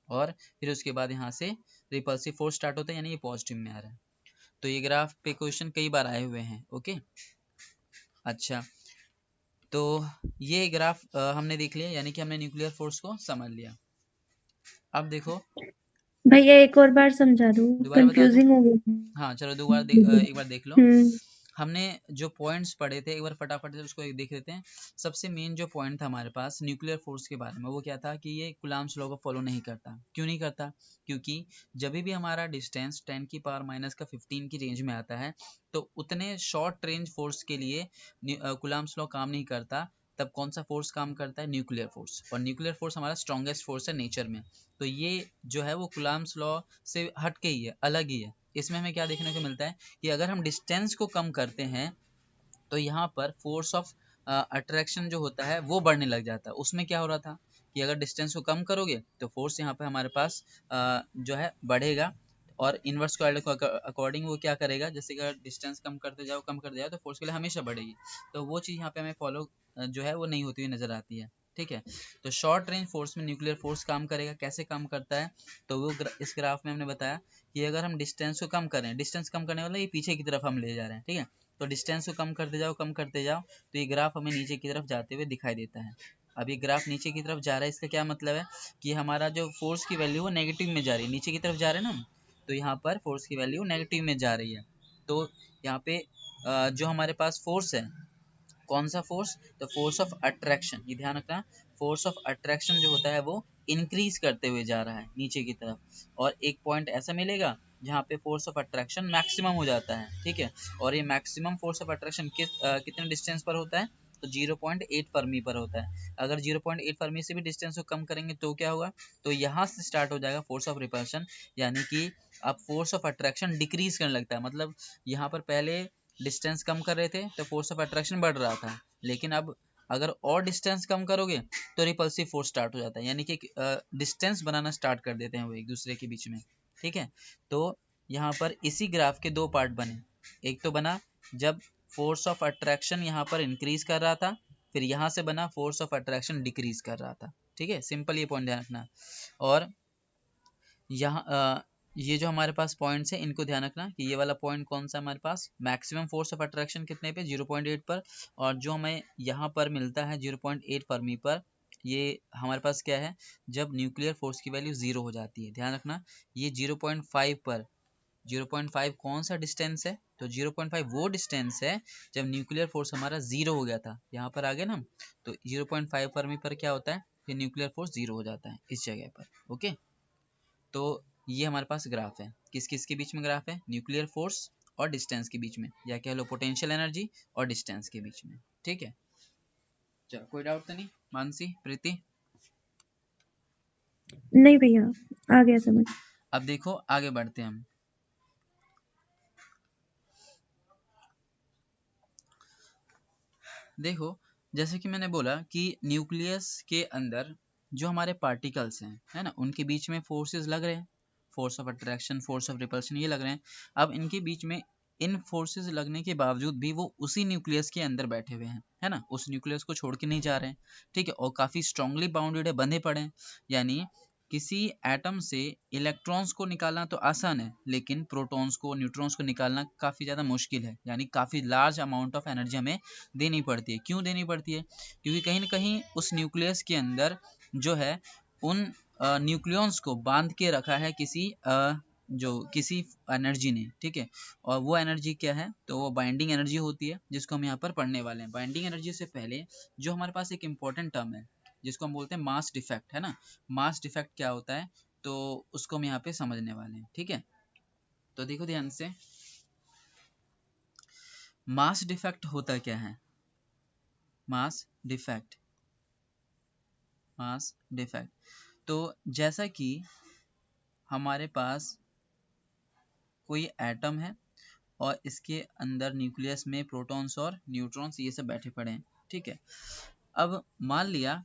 और फिर उसके बाद यहाँ से रिपल्सिव फोर्स स्टार्ट होता है, यानी ये पॉजिटिव में आ रहा है। तो ये ग्राफ पे क्वेश्चन कई बार आए हुए हैं। ओके, अच्छा, तो ये ग्राफ हमने देख लिया, यानी कि हमने न्यूक्लियर फोर्स को समझ लिया। अब देखो, भैया एक और बार समझा दो, दोबारा बता दूं? कंफ्यूजिंग हो गई। हाँ चलो, दोबारा एक बार देख लो। हम्म। हमने जो पॉइंट्स पढ़े थे, एक बार फटाफट से उसको एक देख लेते हैं। सबसे मेन जो पॉइंट था हमारे पास न्यूक्लियर फोर्स के बारे में, वो क्या था कि ये कूलाम्स लॉ को फॉलो नहीं करता। क्यों नहीं करता? क्योंकि जब भी हमारा डिस्टेंस 10 की पावर माइनस का 15 की रेंज में आता है, तो उतने शॉर्ट रेंज फोर्स के लिए कूलाम्स लॉ काम नहीं करता। तब कौन सा फोर्स काम करता है? Nuclear force. और न्यूक्लियर फोर्स हमारा स्ट्रॉन्गेस्ट फोर्स है नेचर में। तो ये जो है वो कूलाम्स लॉ से हट के ही है, अलग ही है। इसमें हमें क्या देखने को मिलता है कि अगर हम डिस्टेंस को कम करते हैं तो यहाँ पर फोर्स ऑफ अट्रैक्शन जो होता है वो बढ़ने लग जाता है। उसमें क्या हो रहा था कि अगर डिस्टेंस को कम करोगे तो फोर्स यहाँ पे हमारे पास जो है बढ़ेगा, और इनवर्स को अकॉर्डिंग वो क्या करेगा, जैसे कि अगर डिस्टेंस कम करते जाओ तो फोर्स के लिए हमेशा बढ़ेगी। तो वो चीज़ यहाँ पे हमें फॉलो जो है वो नहीं होती हुई नजर आती है। ठीक है, तो शॉर्ट रेंज फोर्स में न्यूक्लियर फोर्स काम करेगा। कैसे काम करता है? तो वो इस ग्राफ में हमने बताया कि अगर हम डिस्टेंस को कम करें, डिस्टेंस कम करने वाला ये पीछे की तरफ हम ले जा रहे हैं। ठीक है, तो डिस्टेंस को कम करते जाओ तो ये ग्राफ हमें नीचे की तरफ जाते हुए दिखाई देता है। अब ये ग्राफ नीचे की तरफ जा रहा है, इसका क्या मतलब है कि हमारा जो फोर्स की वैल्यू वो नेगेटिव में जा रही है, नीचे की तरफ जा रहे हैं ना, तो यहाँ पर फोर्स की वैल्यू नेगेटिव में जा रही है। तो यहाँ पे जो हमारे पास फोर्स है, कौन सा फोर्स? तो फोर्स ऑफ अट्रैक्शन। ये ध्यान रखना, फोर्स ऑफ अट्रैक्शन जो होता है वो इंक्रीज करते हुए जा रहा है नीचे की तरफ, और एक पॉइंट ऐसा मिलेगा जहाँ पे फोर्स ऑफ अट्रैक्शन मैक्सिमम हो जाता है। ठीक है, और ये मैक्सिमम फोर्स ऑफ अट्रैक्शन कितने डिस्टेंस पर होता है? तो 0.8 फर्मी पर होता है। अगर 0.8 फर्मी से भी डिस्टेंस को कम करेंगे तो क्या होगा? तो यहाँ से स्टार्ट हो जाएगा फोर्स ऑफ रिपल्शन, यानी कि अब फोर्स ऑफ अट्रैक्शन डिक्रीज करने लगता है। मतलब यहाँ पर पहले डिस्टेंस कम कर रहे थे तो फोर्स ऑफ अट्रैक्शन बढ़ रहा था, लेकिन अब अगर और डिस्टेंस कम करोगे तो रिपल्सिव फोर्स स्टार्ट हो जाता है, यानी कि डिस्टेंस बनाना स्टार्ट कर देते हैं वो एक दूसरे के बीच में। ठीक है, तो यहाँ पर इसी ग्राफ के दो पार्ट बने। एक तो बना जब फोर्स ऑफ अट्रैक्शन यहाँ पर इंक्रीज कर रहा था, फिर यहाँ से बना फोर्स ऑफ अट्रैक्शन डिक्रीज कर रहा था। ठीक है, सिंपल ये पॉइंट ध्यान रखना। और यहाँ ये जो हमारे पास पॉइंट्स हैं इनको ध्यान रखना कि ये वाला पॉइंट कौन सा हमारे पास, मैक्सिमम फोर्स ऑफ अट्रैक्शन कितने पे? 0.8 पर। और जो हमें यहाँ पर मिलता है 0.8 फर्मी पर, ये हमारे पास क्या है? जब न्यूक्लियर फोर्स की वैल्यू 0 हो जाती है। ध्यान रखना, ये 0.5 पर, 0.5 कौन सा डिस्टेंस है? तो 0.5 वो डिस्टेंस है जब न्यूक्लियर फोर्स हमारा 0 हो गया था। यहाँ पर आ गया ना, तो 0.5 फर्मी पर क्या होता है? फिर न्यूक्लियर फोर्स 0 हो जाता है इस जगह पर। ओके, तो ये हमारे पास ग्राफ है। किस किस के बीच में ग्राफ है? न्यूक्लियर फोर्स और डिस्टेंस के बीच में, या कह लो पोटेंशियल एनर्जी और डिस्टेंस के बीच में। ठीक है, चलो कोई डाउट तो नहीं? मानसी, प्रीति? नहीं भैया, आ गया समझ। अब देखो आगे बढ़ते हैं हम। देखो, जैसे कि मैंने बोला कि न्यूक्लियस के अंदर जो हमारे पार्टिकल्स हैं, है ना, उनके बीच में फोर्सेस लग रहे हैं। Force of attraction, force of repulsion, ये लग रहे हैं। अब इनके बीच में इन फोर्सेस लगने के बावजूद भी वो उसी न्यूक्लियस के अंदर बैठे हुए हैं, है ना, उस न्यूक्लियस को छोड़ के नहीं जा रहे हैं। ठीक है, और काफ़ी स्ट्रांगली बाउंडेड है, बंधे पड़े हैं। यानी किसी एटम से इलेक्ट्रॉन्स को निकालना तो आसान है, लेकिन प्रोटॉन्स को, न्यूट्रॉन्स को निकालना काफ़ी ज़्यादा मुश्किल है। यानी काफ़ी लार्ज अमाउंट ऑफ एनर्जी हमें देनी पड़ती है। क्यों देनी पड़ती है? क्योंकि कहीं ना कहीं उस न्यूक्लियस के अंदर जो है उन न्यूक्लियॉन्स को बांध के रखा है किसी एनर्जी ने। ठीक है, और वो एनर्जी क्या है? तो वो बाइंडिंग एनर्जी होती है, जिसको हम यहाँ पर पढ़ने वाले हैं। बाइंडिंग एनर्जी से पहले जो हमारे पास एक इम्पॉर्टेंट टर्म है जिसको हम बोलते हैं मास डिफेक्ट, है ना। मास डिफेक्ट क्या होता है, तो उसको हम यहाँ पे समझने वाले हैं। ठीक है, तो देखो ध्यान से, मास डिफेक्ट होता क्या है? मास डिफेक्ट, मास डिफेक्ट, तो जैसा कि हमारे पास कोई एटम है और इसके अंदर न्यूक्लियस में प्रोटॉन्स और न्यूट्रॉन्स ये सब बैठे पड़े हैं। ठीक है, अब मान लिया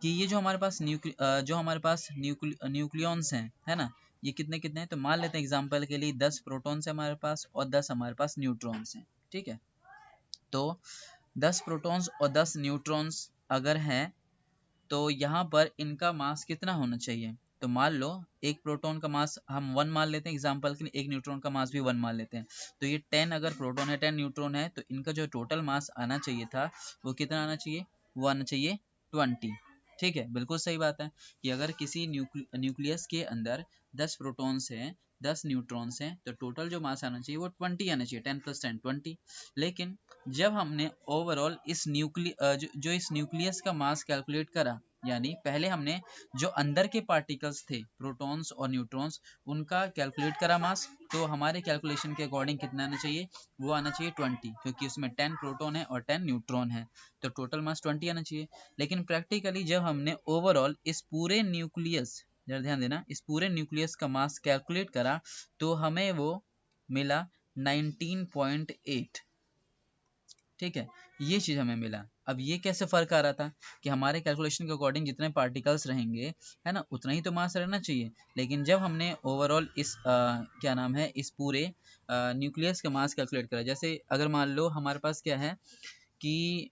कि ये जो हमारे पास न्यूक्लियॉन्स हैं, है ना, ये कितने कितने हैं। तो मान लेते हैं एग्जांपल के लिए 10 प्रोटॉन्स है हमारे पास और 10 हमारे पास न्यूट्रॉन्स हैं, ठीक है। तो 10 प्रोटॉन्स और 10 न्यूट्रॉन्स अगर हैं तो यहाँ पर इनका मास कितना होना चाहिए। तो मान लो एक प्रोटॉन का मास हम 1 मान लेते हैं एग्जांपल के लिए, एक न्यूट्रॉन का मास भी 1 मान लेते हैं। तो ये 10 अगर प्रोटॉन है 10 न्यूट्रॉन है, तो इनका जो टोटल मास आना चाहिए था वो कितना आना चाहिए, वो आना चाहिए 20। ठीक है, बिल्कुल सही बात है कि अगर किसी न्यूक्लियस के अंदर 10 प्रोटॉन्स हैं 10 न्यूट्रॉन्स हैं तो टोटल जो मास आना चाहिए वो 20 आना चाहिए, 10 + 10 20। लेकिन जब हमने ओवरऑल इस जो इस न्यूक्लियस का मास कैलकुलेट करा, यानी पहले हमने जो अंदर के पार्टिकल्स थे प्रोटॉन्स और न्यूट्रॉन्स उनका कैलकुलेट करा मास, तो हमारे कैलकुलेशन के अकॉर्डिंग कितना आना चाहिए, वो आना चाहिए 20, क्योंकि उसमें 10 प्रोटॉन है और 10 न्यूट्रॉन है, तो टोटल मास 20 आना चाहिए। लेकिन प्रैक्टिकली जब हमने ओवरऑल इस पूरे न्यूक्लियस, जरा ध्यान देना, इस पूरे न्यूक्लियस का मास कैलकुलेट करा तो हमें वो मिला 19.8। ठीक है, ये चीज़ हमें मिला। अब ये कैसे फर्क आ रहा था कि हमारे कैलकुलेशन के अकॉर्डिंग जितने पार्टिकल्स रहेंगे, है ना, उतना ही तो मास रहना चाहिए। लेकिन जब हमने ओवरऑल इस क्या नाम है, इस पूरे न्यूक्लियस का मास कैलकुलेट करा, जैसे अगर मान लो हमारे पास क्या है कि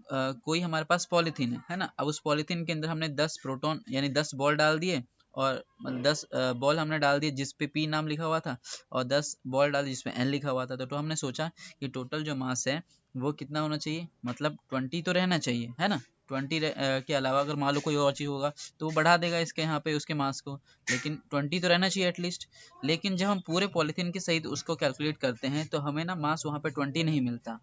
कोई हमारे पास पॉलीथीन है ना, अब उस पॉलीथीन के अंदर हमने 10 प्रोटॉन यानी 10 बॉल डाल दिए, और 10 बॉल हमने डाल दिए जिस पे पी नाम लिखा हुआ था, और 10 बॉल डाल दिए जिसमें एन लिखा हुआ था। तो हमने सोचा कि टोटल जो मास है वो कितना होना चाहिए, मतलब 20 तो रहना चाहिए, है ना। 20 के अलावा अगर मान लो कोई और चीज़ होगा तो वो बढ़ा देगा इसके यहाँ पे उसके मास को, लेकिन 20 तो रहना चाहिए एटलीस्ट। लेकिन जब हम पूरे पॉलीथीन के सहित उसको कैलकुलेट करते हैं तो हमें ना मास वहाँ पे 20 नहीं मिलता।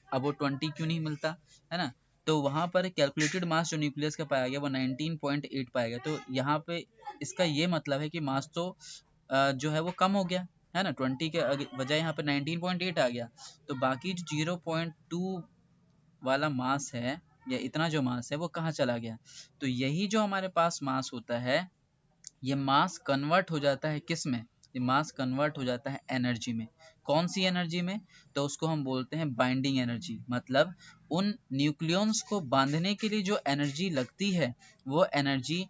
अब वो 20 क्यों नहीं मिलता, है ना। तो वहाँ पर कैलकुलेटेड मास जो न्यूक्लियस का पाया गया वो 19.8 पाया गया। तो यहाँ पे इसका ये मतलब है कि मास तो जो है वो कम हो गया, है ना, 20 के बजाय यहाँ पे 19.8 आ गया। तो बाकी जो 0.2 वाला मास है, या इतना जो मास है वो कहाँ चला गया। तो यही जो हमारे पास मास होता है, ये मास कन्वर्ट हो जाता है किस में, ये मास कन्वर्ट हो जाता है एनर्जी में। कौन सी एनर्जी में, तो उसको हम बोलते हैं बाइंडिंग एनर्जी। मतलब उन न्यूक्लियॉन्स को बांधने के लिए जो एनर्जी लगती है वो एनर्जी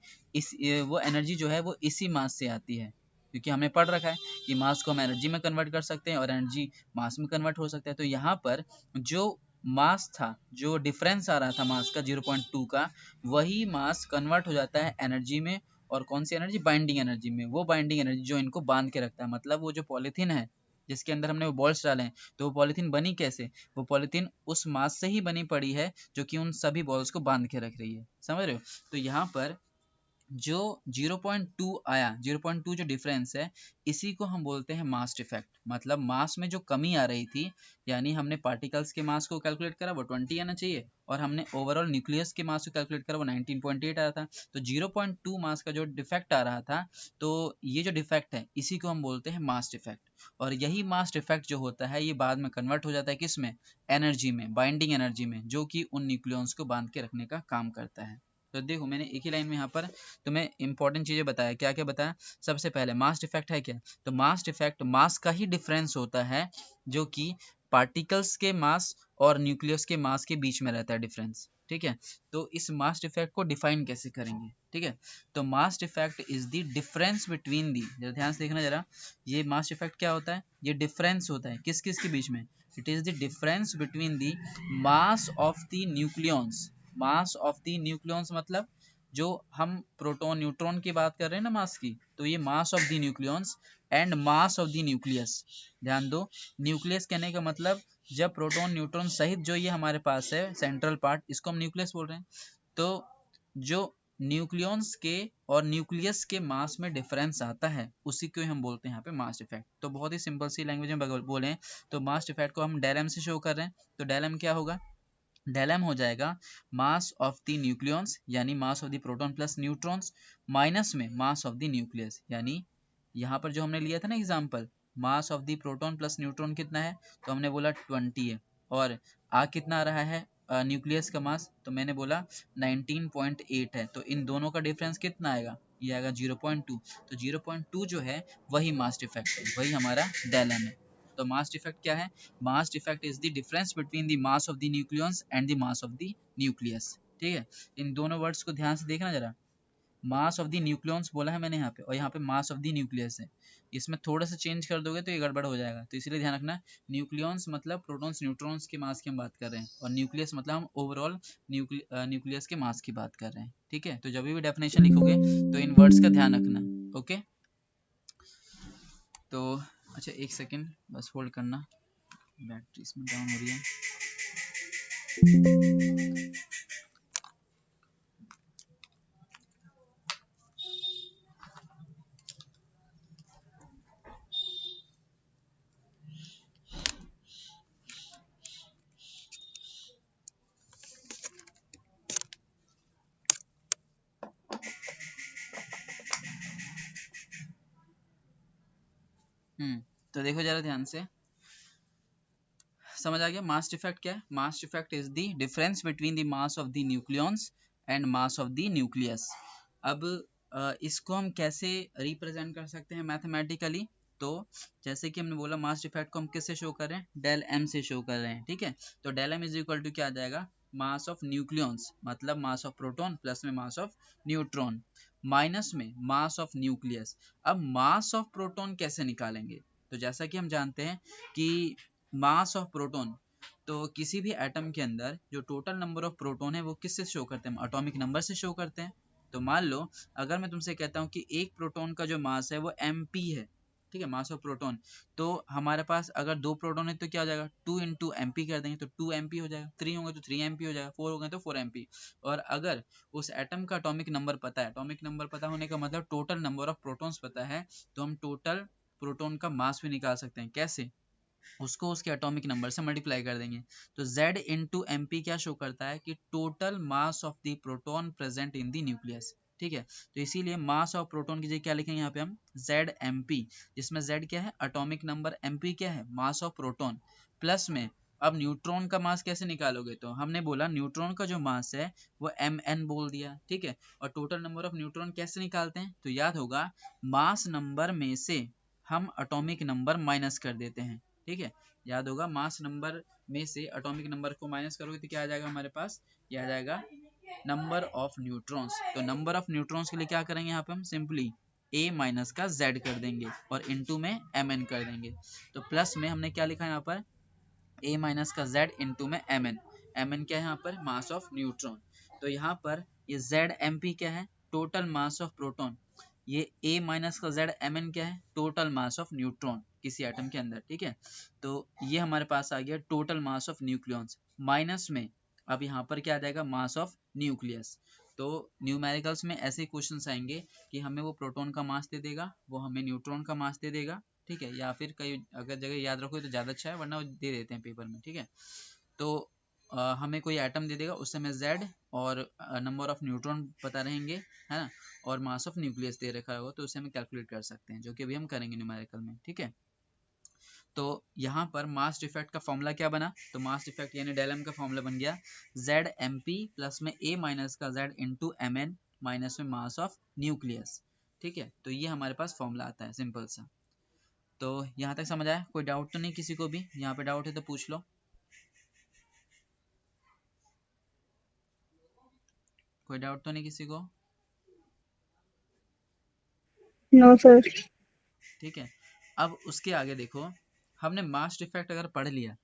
वो एनर्जी जो है वो इसी मास से आती है, क्योंकि हमने पढ़ रखा है कि मास को हम एनर्जी में कन्वर्ट कर सकते हैं और एनर्जी मास में कन्वर्ट हो सकता है। तो यहाँ पर जो मास था, जो डिफरेंस आ रहा था मास का 0.2 का, वही मास कन्वर्ट हो जाता है एनर्जी में। और कौन सी एनर्जी, बाइंडिंग एनर्जी में। वो बाइंडिंग एनर्जी जो इनको बांध के रखता है, मतलब वो जो पॉलीथीन है जिसके अंदर हमने वो बॉल्स डाले हैं, तो वो पॉलीथीन बनी कैसे, वो पॉलीथीन उस मास से ही बनी पड़ी है जो कि उन सभी बॉल्स को बांध के रख रही है, समझ रहे हो। तो यहाँ पर जो 0.2 आया, 0.2 जो डिफरेंस है, इसी को हम बोलते हैं मास डिफेक्ट। मतलब मास में जो कमी आ रही थी, यानी हमने पार्टिकल्स के मास को कैलकुलेट करा वो 20 आना चाहिए, और हमने ओवरऑल न्यूक्लियस के मास को कैलकुलेट करा वो 19.8 आया था। तो 0.2 मास का जो डिफेक्ट आ रहा था, तो ये जो डिफेक्ट है इसी को हम बोलते हैं मास डिफेक्ट। और यही मास डिफेक्ट जो होता है ये बाद में कन्वर्ट हो जाता है किस में, एनर्जी में, बाइंडिंग एनर्जी में, जो कि उन न्यूक्लियॉन्स को बांध के रखने का काम करता है। तो देखो मैंने एक ही लाइन में यहाँ पर तुम्हें इंपॉर्टेंट चीजें बताया, क्या क्या बताया। सबसे पहले मास डिफेक्ट है क्या, तो मास डिफेक्ट मास का ही डिफरेंस होता है, जो कि पार्टिकल्स के मास और न्यूक्लियस के मास के बीच में रहता है डिफरेंस। ठीक है, तो इस मास डिफेक्ट को डिफाइन कैसे करेंगे। ठीक है, तो mass defect is the difference between the, जरा ध्यान से देखना जरा, ये मास डिफेक्ट क्या होता है, ये डिफरेंस होता है किस किस के बीच में, it is the difference between the mass of the nucleons. Mass of the nucleons मतलब जो हम प्रोटॉन न्यूट्रॉन की बात कर रहे हैं ना मास की, तो ये mass of the nucleons and mass of the nucleus. ध्यान दो, न्यूक्लियस कहने का मतलब जब प्रोटॉन न्यूट्रॉन सहित जो ये हमारे पास है सेंट्रल पार्ट, इसको हम न्यूक्लियस बोल रहे हैं। तो जो न्यूक्लियॉन्स के और न्यूक्लियस के मास में डिफरेंस आता है उसी को हम बोलते हैं यहाँ पे मास इफेक्ट। तो बहुत ही सिंपल सी लैंग्वेज में बोले तो मास इफेक्ट को हम डेल एम से शो कर रहे हैं। तो डेल एम क्या होगा, डेल एम हो जाएगा मास ऑफ द न्यूक्लियॉन्स यानी mass of the proton plus neutrons, minus में मास ऑफ द न्यूक्लियस, यानी यहाँ पर जो हमने लिया था ना example, mass of the proton plus neutron कितना है, तो हमने बोला 20 है, और आ कितना आ रहा है न्यूक्लियस का मास, तो मैंने बोला 19.8 है। तो इन दोनों का डिफरेंस कितना आएगा, ये आएगा 0.2। तो 0.2 जो है वही मास डिफेक्ट है, वही हमारा डेल एम है। तो मास डिफेक्ट क्या है, mass defect is the difference between the mass of the nucleus and the mass of the nucleus. ठीक है, इन दोनों वर्ड्स को ध्यान से देखना जरा। मास ऑफ द न्यूक्लियस बोला है मैंने यहाँ पे, और यहाँ पे मास ऑफ द न्यूक्लियस है। इसमें थोड़ा सा चेंज कर दोगे तो ये गड़बड़ हो जाएगा, तो इसलिए ध्यान रखना न्यूक्लियस मतलब प्रोटॉन्स न्यूट्रॉन्स के मास की हम बात कर रहे हैं, और न्यूक्लियस मतलब हम ओवरऑल न्यूक्लियस के मास की बात कर रहे हैं। ठीक है, तो जब भी डेफिनेशन लिखोगे तो इन वर्ड्स का ध्यान रखना। ओके, तो अच्छा एक सेकेंड बस होल्ड करना, बैटरी इसमें डाउन हो रही है। तो देखो जरा ध्यान से, समझ आ गया मास डिफेक्ट क्या है? Mass defect is the difference between the mass of the nucleons and mass of the nucleus. अब इसको हम कैसे रिप्रेजेंट कर सकते हैं मैथमेटिकली? तो जैसे कि हमने बोला मास डिफेक्ट को हम किससे शो कर रहे हैं? डेल एम से शो कर रहे हैं। ठीक है, तो del M is equal to क्या आ जाएगा? मास ऑफ न्यूक्लियॉन्स मतलब मास ऑफ प्रोटॉन प्लस में मास ऑफ न्यूट्रॉन माइनस में मास ऑफ न्यूक्लियस। अब मास ऑफ प्रोटॉन कैसे निकालेंगे? तो जैसा कि हम जानते हैं कि मास ऑफ प्रोटॉन, तो किसी भी एटम के अंदर जो टोटल नंबर ऑफ प्रोटॉन है वो किससे शो करते हैं? एटॉमिक नंबर से शो करते हैं। तो मान लो अगर मैं तुमसे कहता हूँ कि एक प्रोटॉन का जो मास है वो mp है, ठीक है, मास ऑफ प्रोटॉन, तो हमारे पास अगर 2 प्रोटॉन है तो क्या हो जाएगा? 2 इंटू एम पी कर देंगे तो 2 mp हो जाएगा, 3 होंगे तो 3 mp हो जाएगा, 4 हो गए तो 4 mp। और अगर उस एटम का एटॉमिक नंबर पता है, एटॉमिक नंबर पता होने का मतलब टोटल नंबर ऑफ प्रोटॉन्स पता है, तो हम टोटल प्रोटॉन का मास भी निकाल सकते हैं। कैसे? उसको उसके एटॉमिक नंबर से मल्टीप्लाई कर देंगे। तो Z इंटू एम पी क्या शो करता है? कि total mass of the proton present in the nucleus. ठीक है, तो इसीलिए मास ऑफ प्रोटॉन की जगह क्या लिखेंगे यहाँ पे हम? Z एम पी, जिसमें Z क्या है? एटॉमिक नंबर, एम पी क्या है? मास ऑफ प्रोटॉन, प्लस में अब न्यूट्रॉन का मास कैसे निकालोगे? तो हमने बोला न्यूट्रॉन का जो मास है वो एम एन बोल दिया। ठीक है, और टोटल नंबर ऑफ न्यूट्रॉन कैसे निकालते हैं? तो याद होगा मास नंबर में से हम एटॉमिक नंबर माइनस कर देते हैं। ठीक है, याद होगा मास नंबर में से एटॉमिक नंबर को माइनस करोगे तो क्या आ जाएगा हमारे पास? ये आ जाएगा नंबर ऑफ न्यूट्रॉन्स। तो नंबर ऑफ न्यूट्रॉन्स के लिए क्या करेंगे यहाँ पे? हम सिंपली a माइनस का z कर देंगे और इनटू में mn कर देंगे। तो प्लस में हमने क्या लिखा है यहाँ पर? a माइनस का z इंटू में mn। mn क्या है यहाँ पर? Mass of neutron. तो यहाँ पर ये z mp क्या है? Total mass of proton. ये a माइनस का z mn क्या है? टोटल मास ऑफ न्यूट्रॉन किसी एटम के अंदर। ठीक है, तो ये हमारे पास आ गया total mass of nucleons minus में अब यहाँ पर क्या आ जाएगा? Mass of nucleus. तो न्यूमेरिकल्स में ऐसे क्वेश्चंस आएंगे कि हमें वो प्रोटॉन का मास दे देगा, वो हमें न्यूट्रॉन का मास दे देगा। ठीक है, या फिर कई अगर जगह याद रखो तो ज़्यादा अच्छा है, वरना वो दे देते हैं पेपर में। ठीक है, तो हमें कोई एटम दे देगा, उससे हमें z और नंबर ऑफ न्यूट्रॉन पता रहेंगे, है ना, और मास ऑफ न्यूक्लियस दे रखा होगा, तो उसे हम कैलकुलेट कर सकते हैं, जो कि अभी हम करेंगे न्यूमेरिकल में। ठीक है, तो यहाँ पर मास डिफेक्ट का फॉर्मूला क्या बना? तो मास डिफेक्ट यानी डेल एम का फॉर्मूला बन गया जेड एम पी प्लस में a माइनस का z into M N minus में मास ऑफ न्यूक्लियस। ठीक है, तो ये हमारे पास फॉर्मूला आता है सिंपल सा। तो यहाँ तक समझ आया? कोई डाउट तो नहीं किसी को भी? यहाँ पे डाउट है तो पूछ लो, कोई डाउट तो नहीं किसी को? No sir. ठीक है, अब उसके आगे देखो, हमने मास डिफेक्ट अगर पढ़ लिया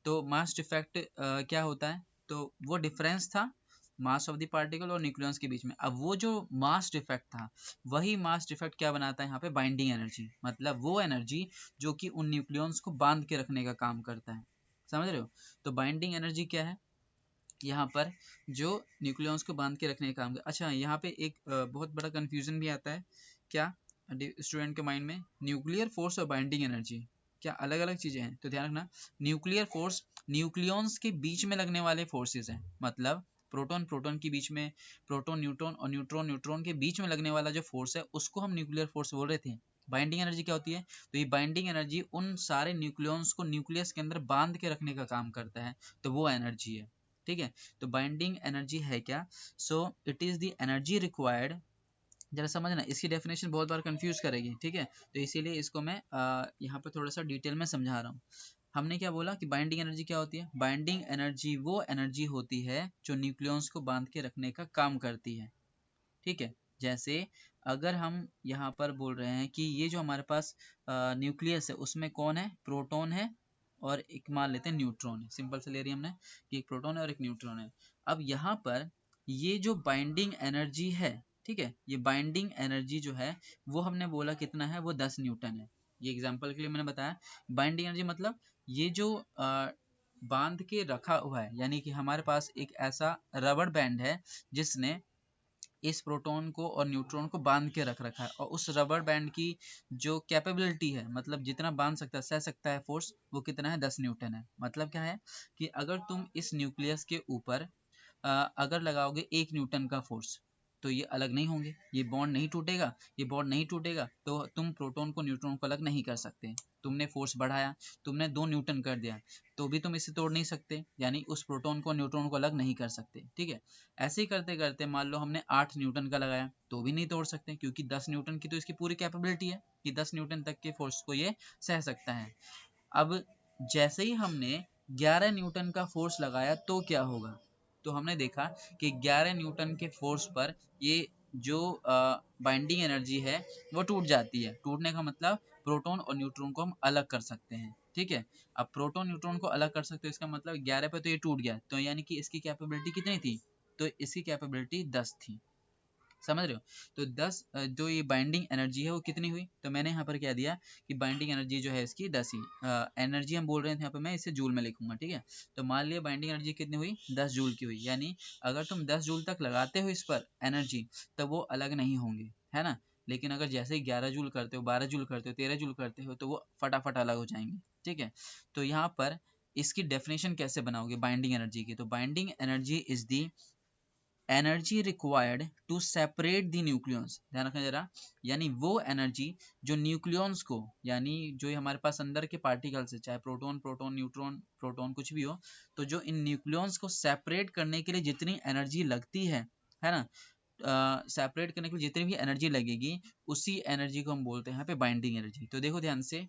तो मास डिफेक्ट क्या होता है? तो वो डिफरेंस था मास ऑफ द पार्टिकल और न्यूक्लियस के बीच में। अब वो जो मास डिफेक्ट था, वही मास डिफेक्ट क्या बनाता है यहाँ पे? बाइंडिंग एनर्जी, मतलब वो एनर्जी जो कि उन न्यूक्लियस को बांध के रखने का काम करता है। समझ रहे हो? तो बाइंडिंग एनर्जी क्या है यहाँ पर? जो न्यूक्लियस को बांध के रखने का काम कर। अच्छा, यहाँ पे एक बहुत बड़ा कंफ्यूजन भी आता है क्या स्टूडेंट के माइंड में? न्यूक्लियर फोर्स और बाइंडिंग एनर्जी क्या अलग अलग चीजें हैं? तो ध्यान रखना, न्यूक्लियर फोर्स न्यूक्लियॉन्स के बीच में लगने वाले फोर्सेस हैं, मतलब प्रोटॉन प्रोटॉन के बीच में, प्रोटॉन न्यूट्रॉन और न्यूट्रॉन न्यूट्रॉन के बीच में लगने वाला जो फोर्स है उसको हम न्यूक्लियर फोर्स बोल रहे थे। बाइंडिंग एनर्जी क्या होती है? तो ये बाइंडिंग एनर्जी उन सारे न्यूक्लियॉन्स को न्यूक्लियस के अंदर बांध के रखने का काम करता है, तो वो एनर्जी है। ठीक है, तो बाइंडिंग एनर्जी है क्या? So it is the energy required, जरा समझना, इसकी डेफिनेशन बहुत बार कंफ्यूज करेगी। ठीक है, तो इसीलिए इसको मैं यहाँ पे थोड़ा सा डिटेल में समझा रहा हूँ। हमने क्या बोला कि बाइंडिंग एनर्जी क्या होती है? बाइंडिंग एनर्जी वो एनर्जी होती है जो न्यूक्लियॉन्स को बांध के रखने का काम करती है, ठीक है। जैसे अगर हम यहाँ पर बोल रहे हैं कि ये जो हमारे पास न्यूक्लियस है उसमें कौन है? प्रोटॉन है और एक मान लेते हैं न्यूट्रॉन है। सिंपल से ले रही हमने कि एक प्रोटॉन है और एक न्यूट्रॉन है। अब यहाँ पर ये जो बाइंडिंग एनर्जी है, ठीक है, ये बाइंडिंग एनर्जी जो है वो हमने बोला कितना है? वो 10 न्यूटन है। ये एग्जाम्पल के लिए मैंने बताया। बाइंडिंग एनर्जी मतलब ये जो बांध के रखा हुआ है, यानी कि हमारे पास एक ऐसा रबड़ बैंड है जिसने इस प्रोटॉन को और न्यूट्रॉन को बांध के रख रखा है, और उस रबर बैंड की जो कैपेबिलिटी है, मतलब जितना बांध सकता है, सह सकता है फोर्स, वो कितना है? 10 न्यूटन है। मतलब क्या है कि अगर तुम इस न्यूक्लियस के ऊपर अगर लगाओगे 1 न्यूटन का फोर्स, तो ये अलग नहीं होंगे, ये बॉन्ड नहीं टूटेगा, ये बॉन्ड नहीं टूटेगा, तो तुम प्रोटॉन को न्यूट्रॉन को अलग नहीं कर सकते। तुमने फोर्स बढ़ाया, तुमने 2 न्यूटन कर दिया, तो भी तुम इसे तोड़ नहीं सकते, यानी उस प्रोटॉन को न्यूट्रॉन को अलग नहीं कर सकते, ठीक है। ऐसे ही करते करते मान लो हमने 8 न्यूटन का लगाया, तो भी नहीं तोड़ सकते, क्योंकि 10 न्यूटन की तो इसकी पूरी कैपेबिलिटी है कि 10 न्यूटन तक के फोर्स को ये सह सकता है। अब जैसे ही हमने 11 न्यूटन का फोर्स लगाया तो क्या होगा? तो हमने देखा कि 11 न्यूटन के फोर्स पर ये जो बाइंडिंग एनर्जी है वो टूट जाती है। टूटने का मतलब प्रोटॉन और न्यूट्रॉन को हम अलग कर सकते हैं, ठीक है। अब प्रोटॉन न्यूट्रॉन को अलग कर सकते हो, इसका मतलब 11 पे तो ये टूट गया, तो यानी कि इसकी कैपेबिलिटी कितनी थी? तो इसकी कैपेबिलिटी 10 थी, समझ रहे हो। तो 10 जो ये बाइंडिंग एनर्जी है वो कितनी हुई? तो मैंने यहाँ पर क्या दिया कि बाइंडिंग एनर्जी जो है इसकी 10 ही। एनर्जी हम बोल रहे थे यहाँ पर, मैं इसे जूल में लिखूंगा, ठीक है। तो मान लिया बाइंडिंग एनर्जी कितनी हुई? 10 जूल की हुई। यानी अगर तुम 10 जूल तक लगाते हो इस पर एनर्जी, तब वो अलग नहीं होंगे, है ना। लेकिन अगर जैसे ही 11 जूल करते हो, 12 जूल करते हो, 13 जूल करते हो, तो वो फटाफट अलग हो जाएंगे, ठीक है। तो यहाँ पर इसकी डेफिनेशन कैसे बनाओगे बाइंडिंग एनर्जी की? तो binding energy is the energy required to separate the nucleons. ध्यान रखना जरा, यानी वो एनर्जी जो न्यूक्लियॉन्स को, यानी जो हमारे पास अंदर के पार्टिकल्स है, चाहे प्रोटॉन, प्रोटॉन, न्यूट्रॉन, प्रोटॉन, कुछ भी हो, तो जो इन न्यूक्लियॉन्स को सेपरेट करने के लिए जितनी एनर्जी लगती है ना, सेपरेट करने के लिए जितनी भी एनर्जी लगेगी, उसी एनर्जी को हम बोलते हैं यहाँ पे बाइंडिंग एनर्जी। तो देखो ध्यान से,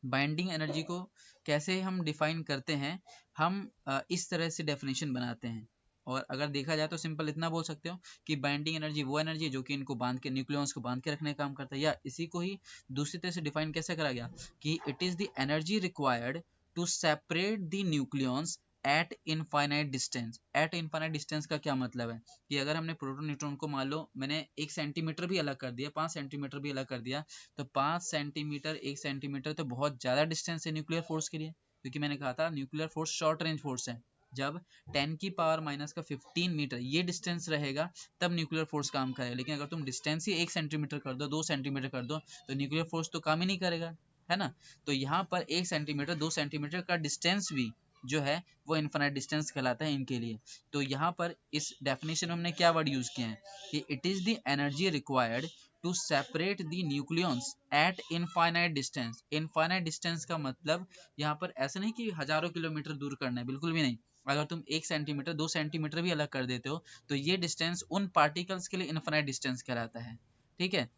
बाइंडिंग एनर्जी को कैसे हम डिफाइन करते हैं? हम इस तरह से डेफिनेशन बनाते हैं, और अगर देखा जाए तो सिंपल इतना बोल सकते हो कि बाइंडिंग एनर्जी वो एनर्जी है जो कि इनको बांध के, न्यूक्लियॉन्स को बांध के रखने का काम करता है। या इसी को ही दूसरी तरह से डिफाइन कैसे करा गया कि it is the energy required to separate the nucleons at infinite distance. At infinite distance का क्या मतलब है कि अगर हमने प्रोटॉन न्यूट्रॉन को मान लो मैंने 1 सेंटीमीटर भी अलग कर दिया, 5 सेंटीमीटर भी अलग कर दिया, तो 5 सेंटीमीटर, 1 सेंटीमीटर तो बहुत ज्यादा डिस्टेंस है न्यूक्लियर फोर्स के लिए, क्योंकि मैंने कहा था nuclear force short range force है। जब 10⁻⁻15 मीटर ये डिस्टेंस रहेगा तब न्यूक्लियर फोर्स काम करेगा, लेकिन अगर तुम डिस्टेंस ही 1 सेंटीमीटर कर दो, 2 सेंटीमीटर कर दो, तो न्यूक्लियर फोर्स तो काम ही नहीं करेगा, है ना। तो यहाँ पर 1 सेंटीमीटर, 2 सेंटीमीटर का डिस्टेंस भी जो है वो इनफाइनाइट डिस्टेंस कहलाता है इनके लिए। तो यहाँ पर इस डेफिनेशन में हमने क्या वर्ड यूज किया है कि it is the energy required to separate the nucleons at infinite distance. Infinite distance का मतलब यहाँ पर ऐसा नहीं कि हजारों किलोमीटर दूर करना है, बिल्कुल भी नहीं। अगर तुम 1 सेंटीमीटर, 2 सेंटीमीटर भी अलग कर देते हो, तो ये डिस्टेंस उन पार्टिकल्स के लिए इनफाइनाइट डिस्टेंस कहलाता है, ठीक है।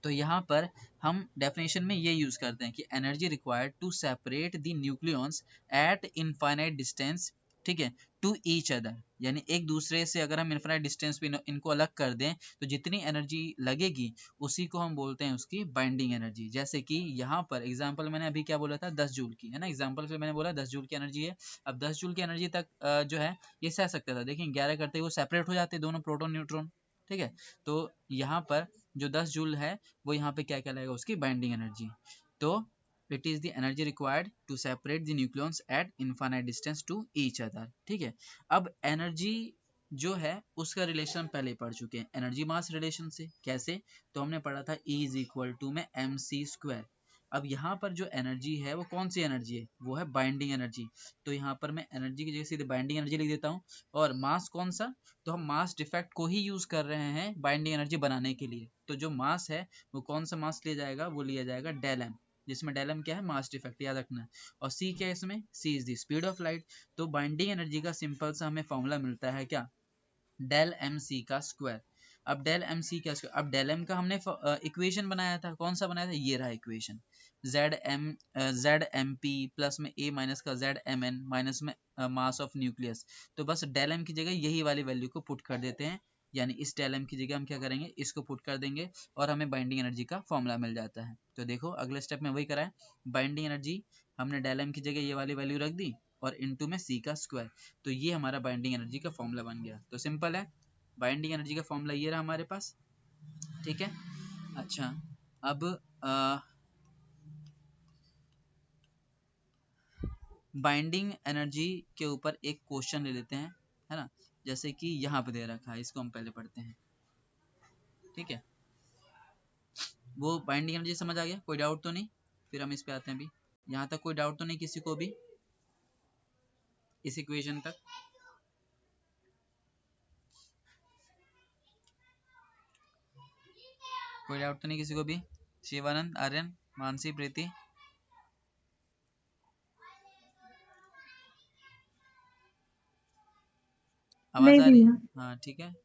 तो यहाँ पर हम डेफिनेशन में ये यूज करते हैं कि energy required to separate the nucleons at infinite distance, ठीक है, टू ईच अदर। यानी एक दूसरे से अगर हम इनफाइनाइट डिस्टेंस पे इनको अलग कर दें, तो जितनी एनर्जी लगेगी उसी को हम बोलते हैं उसकी बाइंडिंग एनर्जी। जैसे कि यहाँ पर एग्जांपल मैंने अभी क्या बोला था, 10 जूल की, है ना। एग्जांपल पे मैंने बोला 10 जूल की एनर्जी है। अब 10 जूल की एनर्जी तक जो है ये सह सकता था, देखिए 11 करते ही वो सेपरेट हो जाते दोनों प्रोटॉन न्यूट्रॉन, ठीक है। तो यहाँ पर जो 10 जूल है वो यहाँ पे क्या कहलाएगा, उसकी बाइंडिंग एनर्जी। तो it is the energy required to separate the nucleons at infinite distance to each other, ठीक है। अब एनर्जी जो है उसका रिलेशन हम पहले पढ़ चुके हैं, एनर्जी मास रिलेशन से। कैसे? तो हमने पढ़ा था E इज इक्वल टू में mc²। अब यहाँ पर जो एनर्जी है वो कौन सी एनर्जी है? वो है बाइंडिंग एनर्जी। तो यहाँ पर मैं एनर्जी की जगह सीधे बाइंडिंग एनर्जी लिख देता हूँ। और मास कौन सा? तो हम मास डिफेक्ट को ही यूज कर रहे हैं बाइंडिंग एनर्जी बनाने के लिए। तो जो मास है वो कौन सा मास लिया जाएगा? वो लिया जाएगा डेल एम, जिसमें डेल एम क्या है? मास डिफेक्ट, याद रखना। और सी क्या है इसमें? C is the speed of light. तो बाइंडिंग एनर्जी का सिंपल सा हमें फॉर्मूला मिलता है क्या? डेल एम सी का स्क्वायर। अब डेल एम सी क्या, अब डेल एम का हमने इक्वेशन बनाया था, कौन सा बनाया था, ये रहा equation, Z M P plus में ए माइनस का जेड एम एन माइनस में मास ऑफ न्यूक्लियस। तो बस डेल एम की जगह यही वाली वैल्यू को पुट कर देते हैं, यानी इस डेल एम की जगह हम क्या करेंगे, इसको पुट कर देंगे और हमें बाइंडिंग एनर्जी का फॉर्मूला मिल जाता है। तो देखो अगले स्टेप में वही करा है, बाइंडिंग एनर्जी हमने डेल एम की जगह ये वाली वैल्यू रख दी और इनटू में सी का स्क्वायर, तो ये हमारा बाइंडिंग एनर्जी का फॉर्मूला बन गया। तो सिंपल है, बाइंडिंग एनर्जी का फॉर्मूला ये रहा हमारे पास, ठीक है। अच्छा, अब बाइंडिंग एनर्जी के ऊपर एक क्वेश्चन ले लेते हैं, है ना, जैसे कि यहाँ पे दे रखा है, इसको हम पहले पढ़ते हैं, ठीक है। वो बाइंडिंग एनर्जी समझ आ गया, कोई डाउट तो नहीं, फिर हम इस पे आते हैं। अभी यहाँ तक कोई डाउट तो नहीं किसी को भी, इस इक्वेशन तक? कोई डाउट तो नहीं किसी को भी? शिवानंद, आर्यन, मानसी, प्रीति, आवाज नहीं आ रही है? भैया। हाँ ठीक है,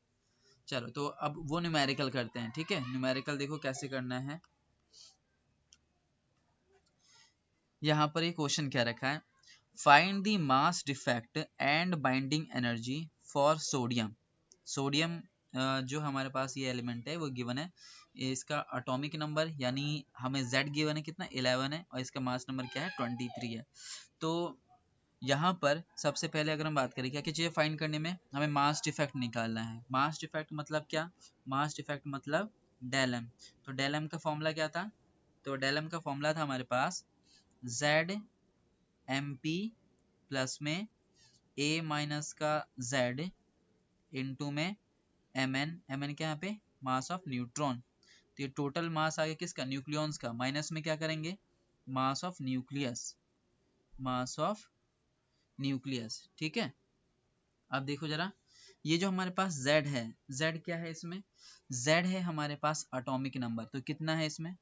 चलो तो अब वो न्यूमेरिकल करते हैं, ठीक है। न्यूमेरिकल देखो कैसे करना है। यहाँ पर ये क्वेश्चन क्या रखा है, find the mass defect and binding energy for sodium. Sodium जो हमारे पास ये एलिमेंट है वो गिवन है, इसका एटॉमिक नंबर यानी हमें Z गिवन है कितना, 11 है, और इसका मास नंबर क्या है, 23 है। तो यहाँ पर सबसे पहले अगर हम बात करें क्या क्या चीज़ें फाइंड करने में, हमें मास डिफेक्ट निकालना है। मास डिफेक्ट मतलब क्या, मास डिफेक्ट मतलब डेल एम। तो डेल एम का फॉर्मूला क्या था, तो डेल एम का फॉर्मूला था हमारे पास जेड एम पी प्लस में ए माइनस का जेड इंटू में एम एन, एम एन क्या यहाँ पे, मास ऑफ न्यूट्रॉन। तो ये टोटल मास आ गया किसका, न्यूक्लियॉन्स का, माइनस में क्या करेंगे, mass of nucleus, mass of nucleus, ठीक है। अब देखो जरा, ये जो हमारे पास Z है, Z क्या है इसमें, Z है हमारे पास एटॉमिक नंबर, तो कितना है इसमें,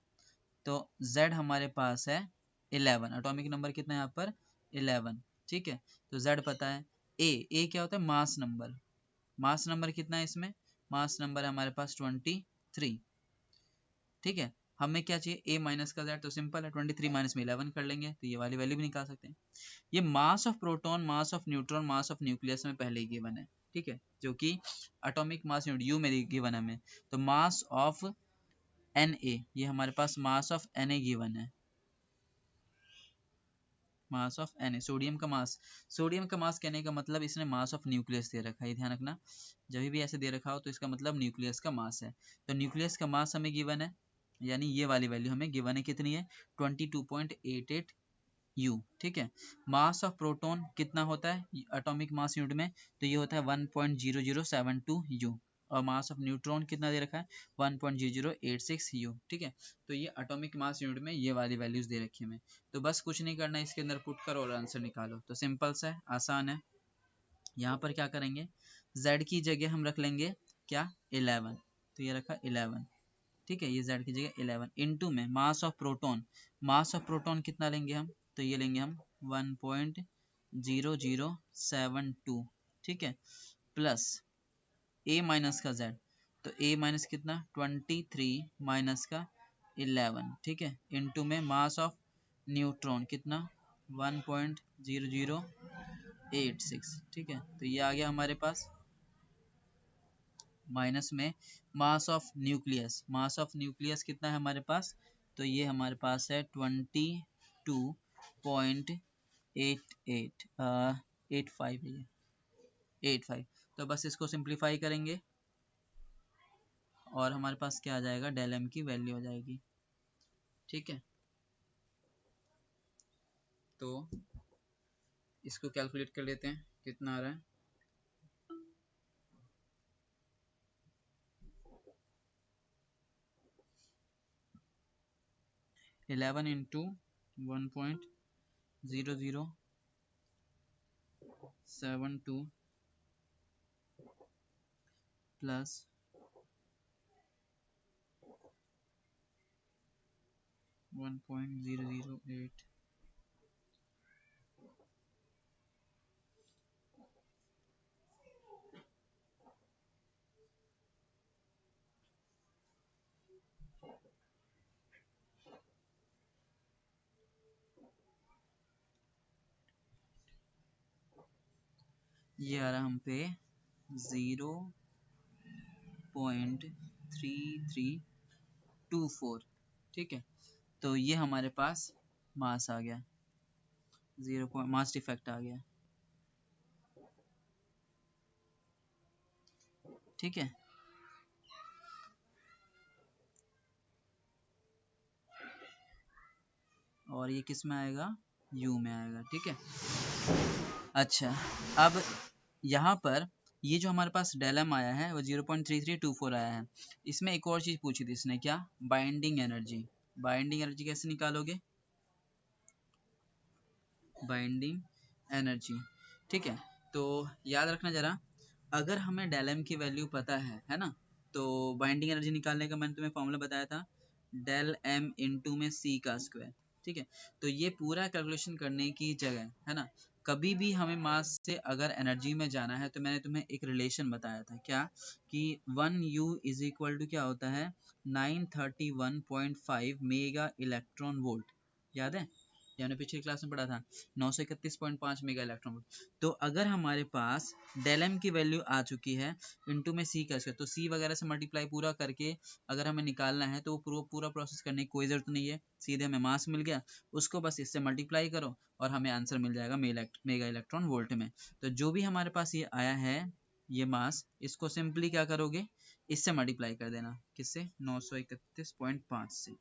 तो Z हमारे पास है 11, एटॉमिक नंबर कितना है यहाँ पर, 11, ठीक है। तो Z पता है। A क्या होता है, मास नंबर, मास नंबर कितना है इसमें, मास नंबर है हमारे पास 23, ठीक है। हमें क्या चाहिए, A माइनस का Z, तो सिंपल है 23 माइनस में 11 कर लेंगे, तो ये वाली वैल्यू भी निकाल सकते हैं। ये mass of proton, mass of neutron, mass of nucleus में पहले ही गिवन है, ठीक है, जो कि एटॉमिक मास यूनिट यू में गिवन है हमें। तो मास ऑफ Na, ये हमारे पास मास ऑफ Na गिवन है, मास ऑफ Na, सोडियम का मास। सोडियम का मास कहने का मतलब इसने मास ऑफ न्यूक्लियस दे रखा है, ये ध्यान रखना, जब भी ऐसे दे रखा हो तो इसका मतलब न्यूक्लियस का मास है। तो न्यूक्लियस का मास हमें गिवन है, यानी ये वाली वैल्यू हमें गिवन है, कितनी है, 22.88 U, ठीक है। मास ऑफ प्रोटॉन कितना होता है एटॉमिक मास यूनिट में, तो ये होता है 1.0072 U, और मास ऑफ न्यूट्रॉन कितना दे रखा है, 1.0086 U, ठीक है। तो ये एटॉमिक मास यूनिट में ये वाली वैल्यूज दे रखी है हमें। तो बस कुछ नहीं करना है, इसके अंदर पुट करो और आंसर निकालो, तो सिंपल सा है, आसान है। यहाँ पर क्या करेंगे, Z की जगह हम रख लेंगे क्या, 11, तो ये रखा 11, ठीक है। ये Z की जगह 11 इंटू में mass of proton, mass of proton कितना लेंगे हम, तो ये लेंगे हम 1.0072, ठीक है, प्लस A माइनस का Z, तो A माइनस कितना 23 माइनस का 11, ठीक है, इंटू में मास ऑफ न्यूट्रॉन कितना 1.0086, ठीक है। तो ये आ गया हमारे पास, माइनस में mass of nucleus, mass of nucleus कितना है हमारे पास, तो ये हमारे पास है 22.88 85 है, 85। तो बस इसको सिंप्लीफाई करेंगे और हमारे पास क्या आ जाएगा, डेल एम की वैल्यू आ जाएगी, ठीक है। तो इसको कैलकुलेट कर लेते हैं कितना आ रहा है, 11 इंटू 1.0072 प्लस 1.008, ये आ रहा हम पे 0.3324, ठीक है। तो ये हमारे पास मास आ गया, 0 मास डिफेक्ट आ गया, ठीक है। और ये किस में आएगा, यू में आएगा, ठीक है। अच्छा, अब यहाँ पर ये जो हमारे पास डेलम आया है वो 0.3324 आया है। इसमें एक और चीज पूछी थी इसने, क्या, बाइंडिंग एनर्जी। बाइंडिंग एनर्जी कैसे निकालोगे, बाइंडिंग एनर्जी, ठीक है। तो याद रखना जरा, अगर हमें डेलम की वैल्यू पता है ना, तो बाइंडिंग एनर्जी निकालने का मैंने तुम्हें फॉर्मूला बताया था, डेल एम इंटू में सी का स्क्वायर, ठीक है। तो ये पूरा कैलकुलेशन करने की जगह है ना, कभी भी हमें मास से अगर एनर्जी में जाना है तो मैंने तुम्हें एक रिलेशन बताया था, क्या, कि 1U इज इक्वल टू क्या होता है, 931.5 मेगा इलेक्ट्रॉन वोल्ट, याद है, ये हमने पिछली क्लास में पढ़ा था, 931.5 मेगा इलेक्ट्रॉन वोल्ट। तो अगर हमारे पास डेल एम की वैल्यू आ चुकी है इनटू में सी का स्क्वायर, तो सी वगैरह से मल्टीप्लाई पूरा करके अगर हमें निकालना है तो वो पूरा प्रोसेस करने की कोई जरूरत नहीं है, सीधे हमें मास मिल गया, उसको बस इससे मल्टीप्लाई करो और हमें आंसर मिल जाएगा मेगा इलेक्ट्रॉन वोल्ट में। तो जो भी हमारे पास ये आया है ये मास, इसको सिंपली क्या करोगे, इससे मल्टीप्लाई कर देना, किससे, 931.5 से।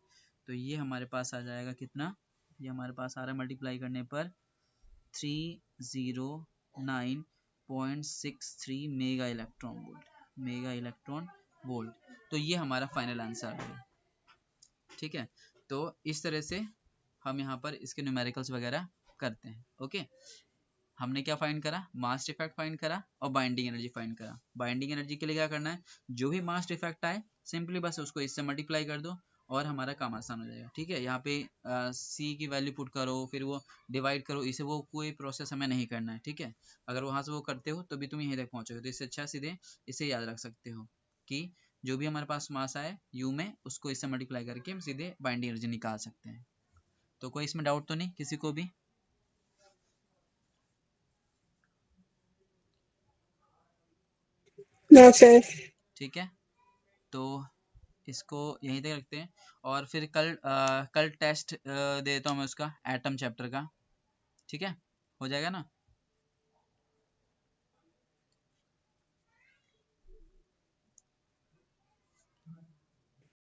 तो ये हमारे पास आ जाएगा कितना, ये हमारे पास आ रहा है मल्टीप्लाई करने पर 309.63 mega electron volt, mega electron volt. तो ये हमारा फाइनल आंसर आ गया, ठीक है। तो इस तरह से हम यहाँ पर इसके न्यूमेरिकल्स वगैरह करते हैं, ओके। हमने क्या फाइंड करा, मास डिफेक्ट फाइंड करा और बाइंडिंग एनर्जी फाइंड करा। बाइंडिंग एनर्जी के लिए क्या करना है, जो भी मास डिफेक्ट आए सिंपली बस उसको इससे मल्टीप्लाई कर दो और हमारा काम आसान हो जाएगा, ठीक है। यहाँ पे सी की वैल्यू पुट करो, फिर वो डिवाइड करो, इसे वो कोई प्रोसेस हमें नहीं करना है, ठीक है। अगर वहां से वो करते हो तो भी तुम यहीं तक पहुंचोगे, तो इससे अच्छा सीधे इसे याद रख सकते हो कि जो भी हमारे पास मास आए यू में, उसको इससे मल्टीप्लाई करके हम सीधे बाइंडिंग एनर्जी निकाल सकते हैं। तो कोई इसमें डाउट तो नहीं किसी को भी, नो सर। ठीक है। तो इसको यहीं तक रखते हैं और फिर कल टेस्ट दे देता हूँ मैं उसका, एटम चैप्टर का, ठीक है, हो जाएगा ना।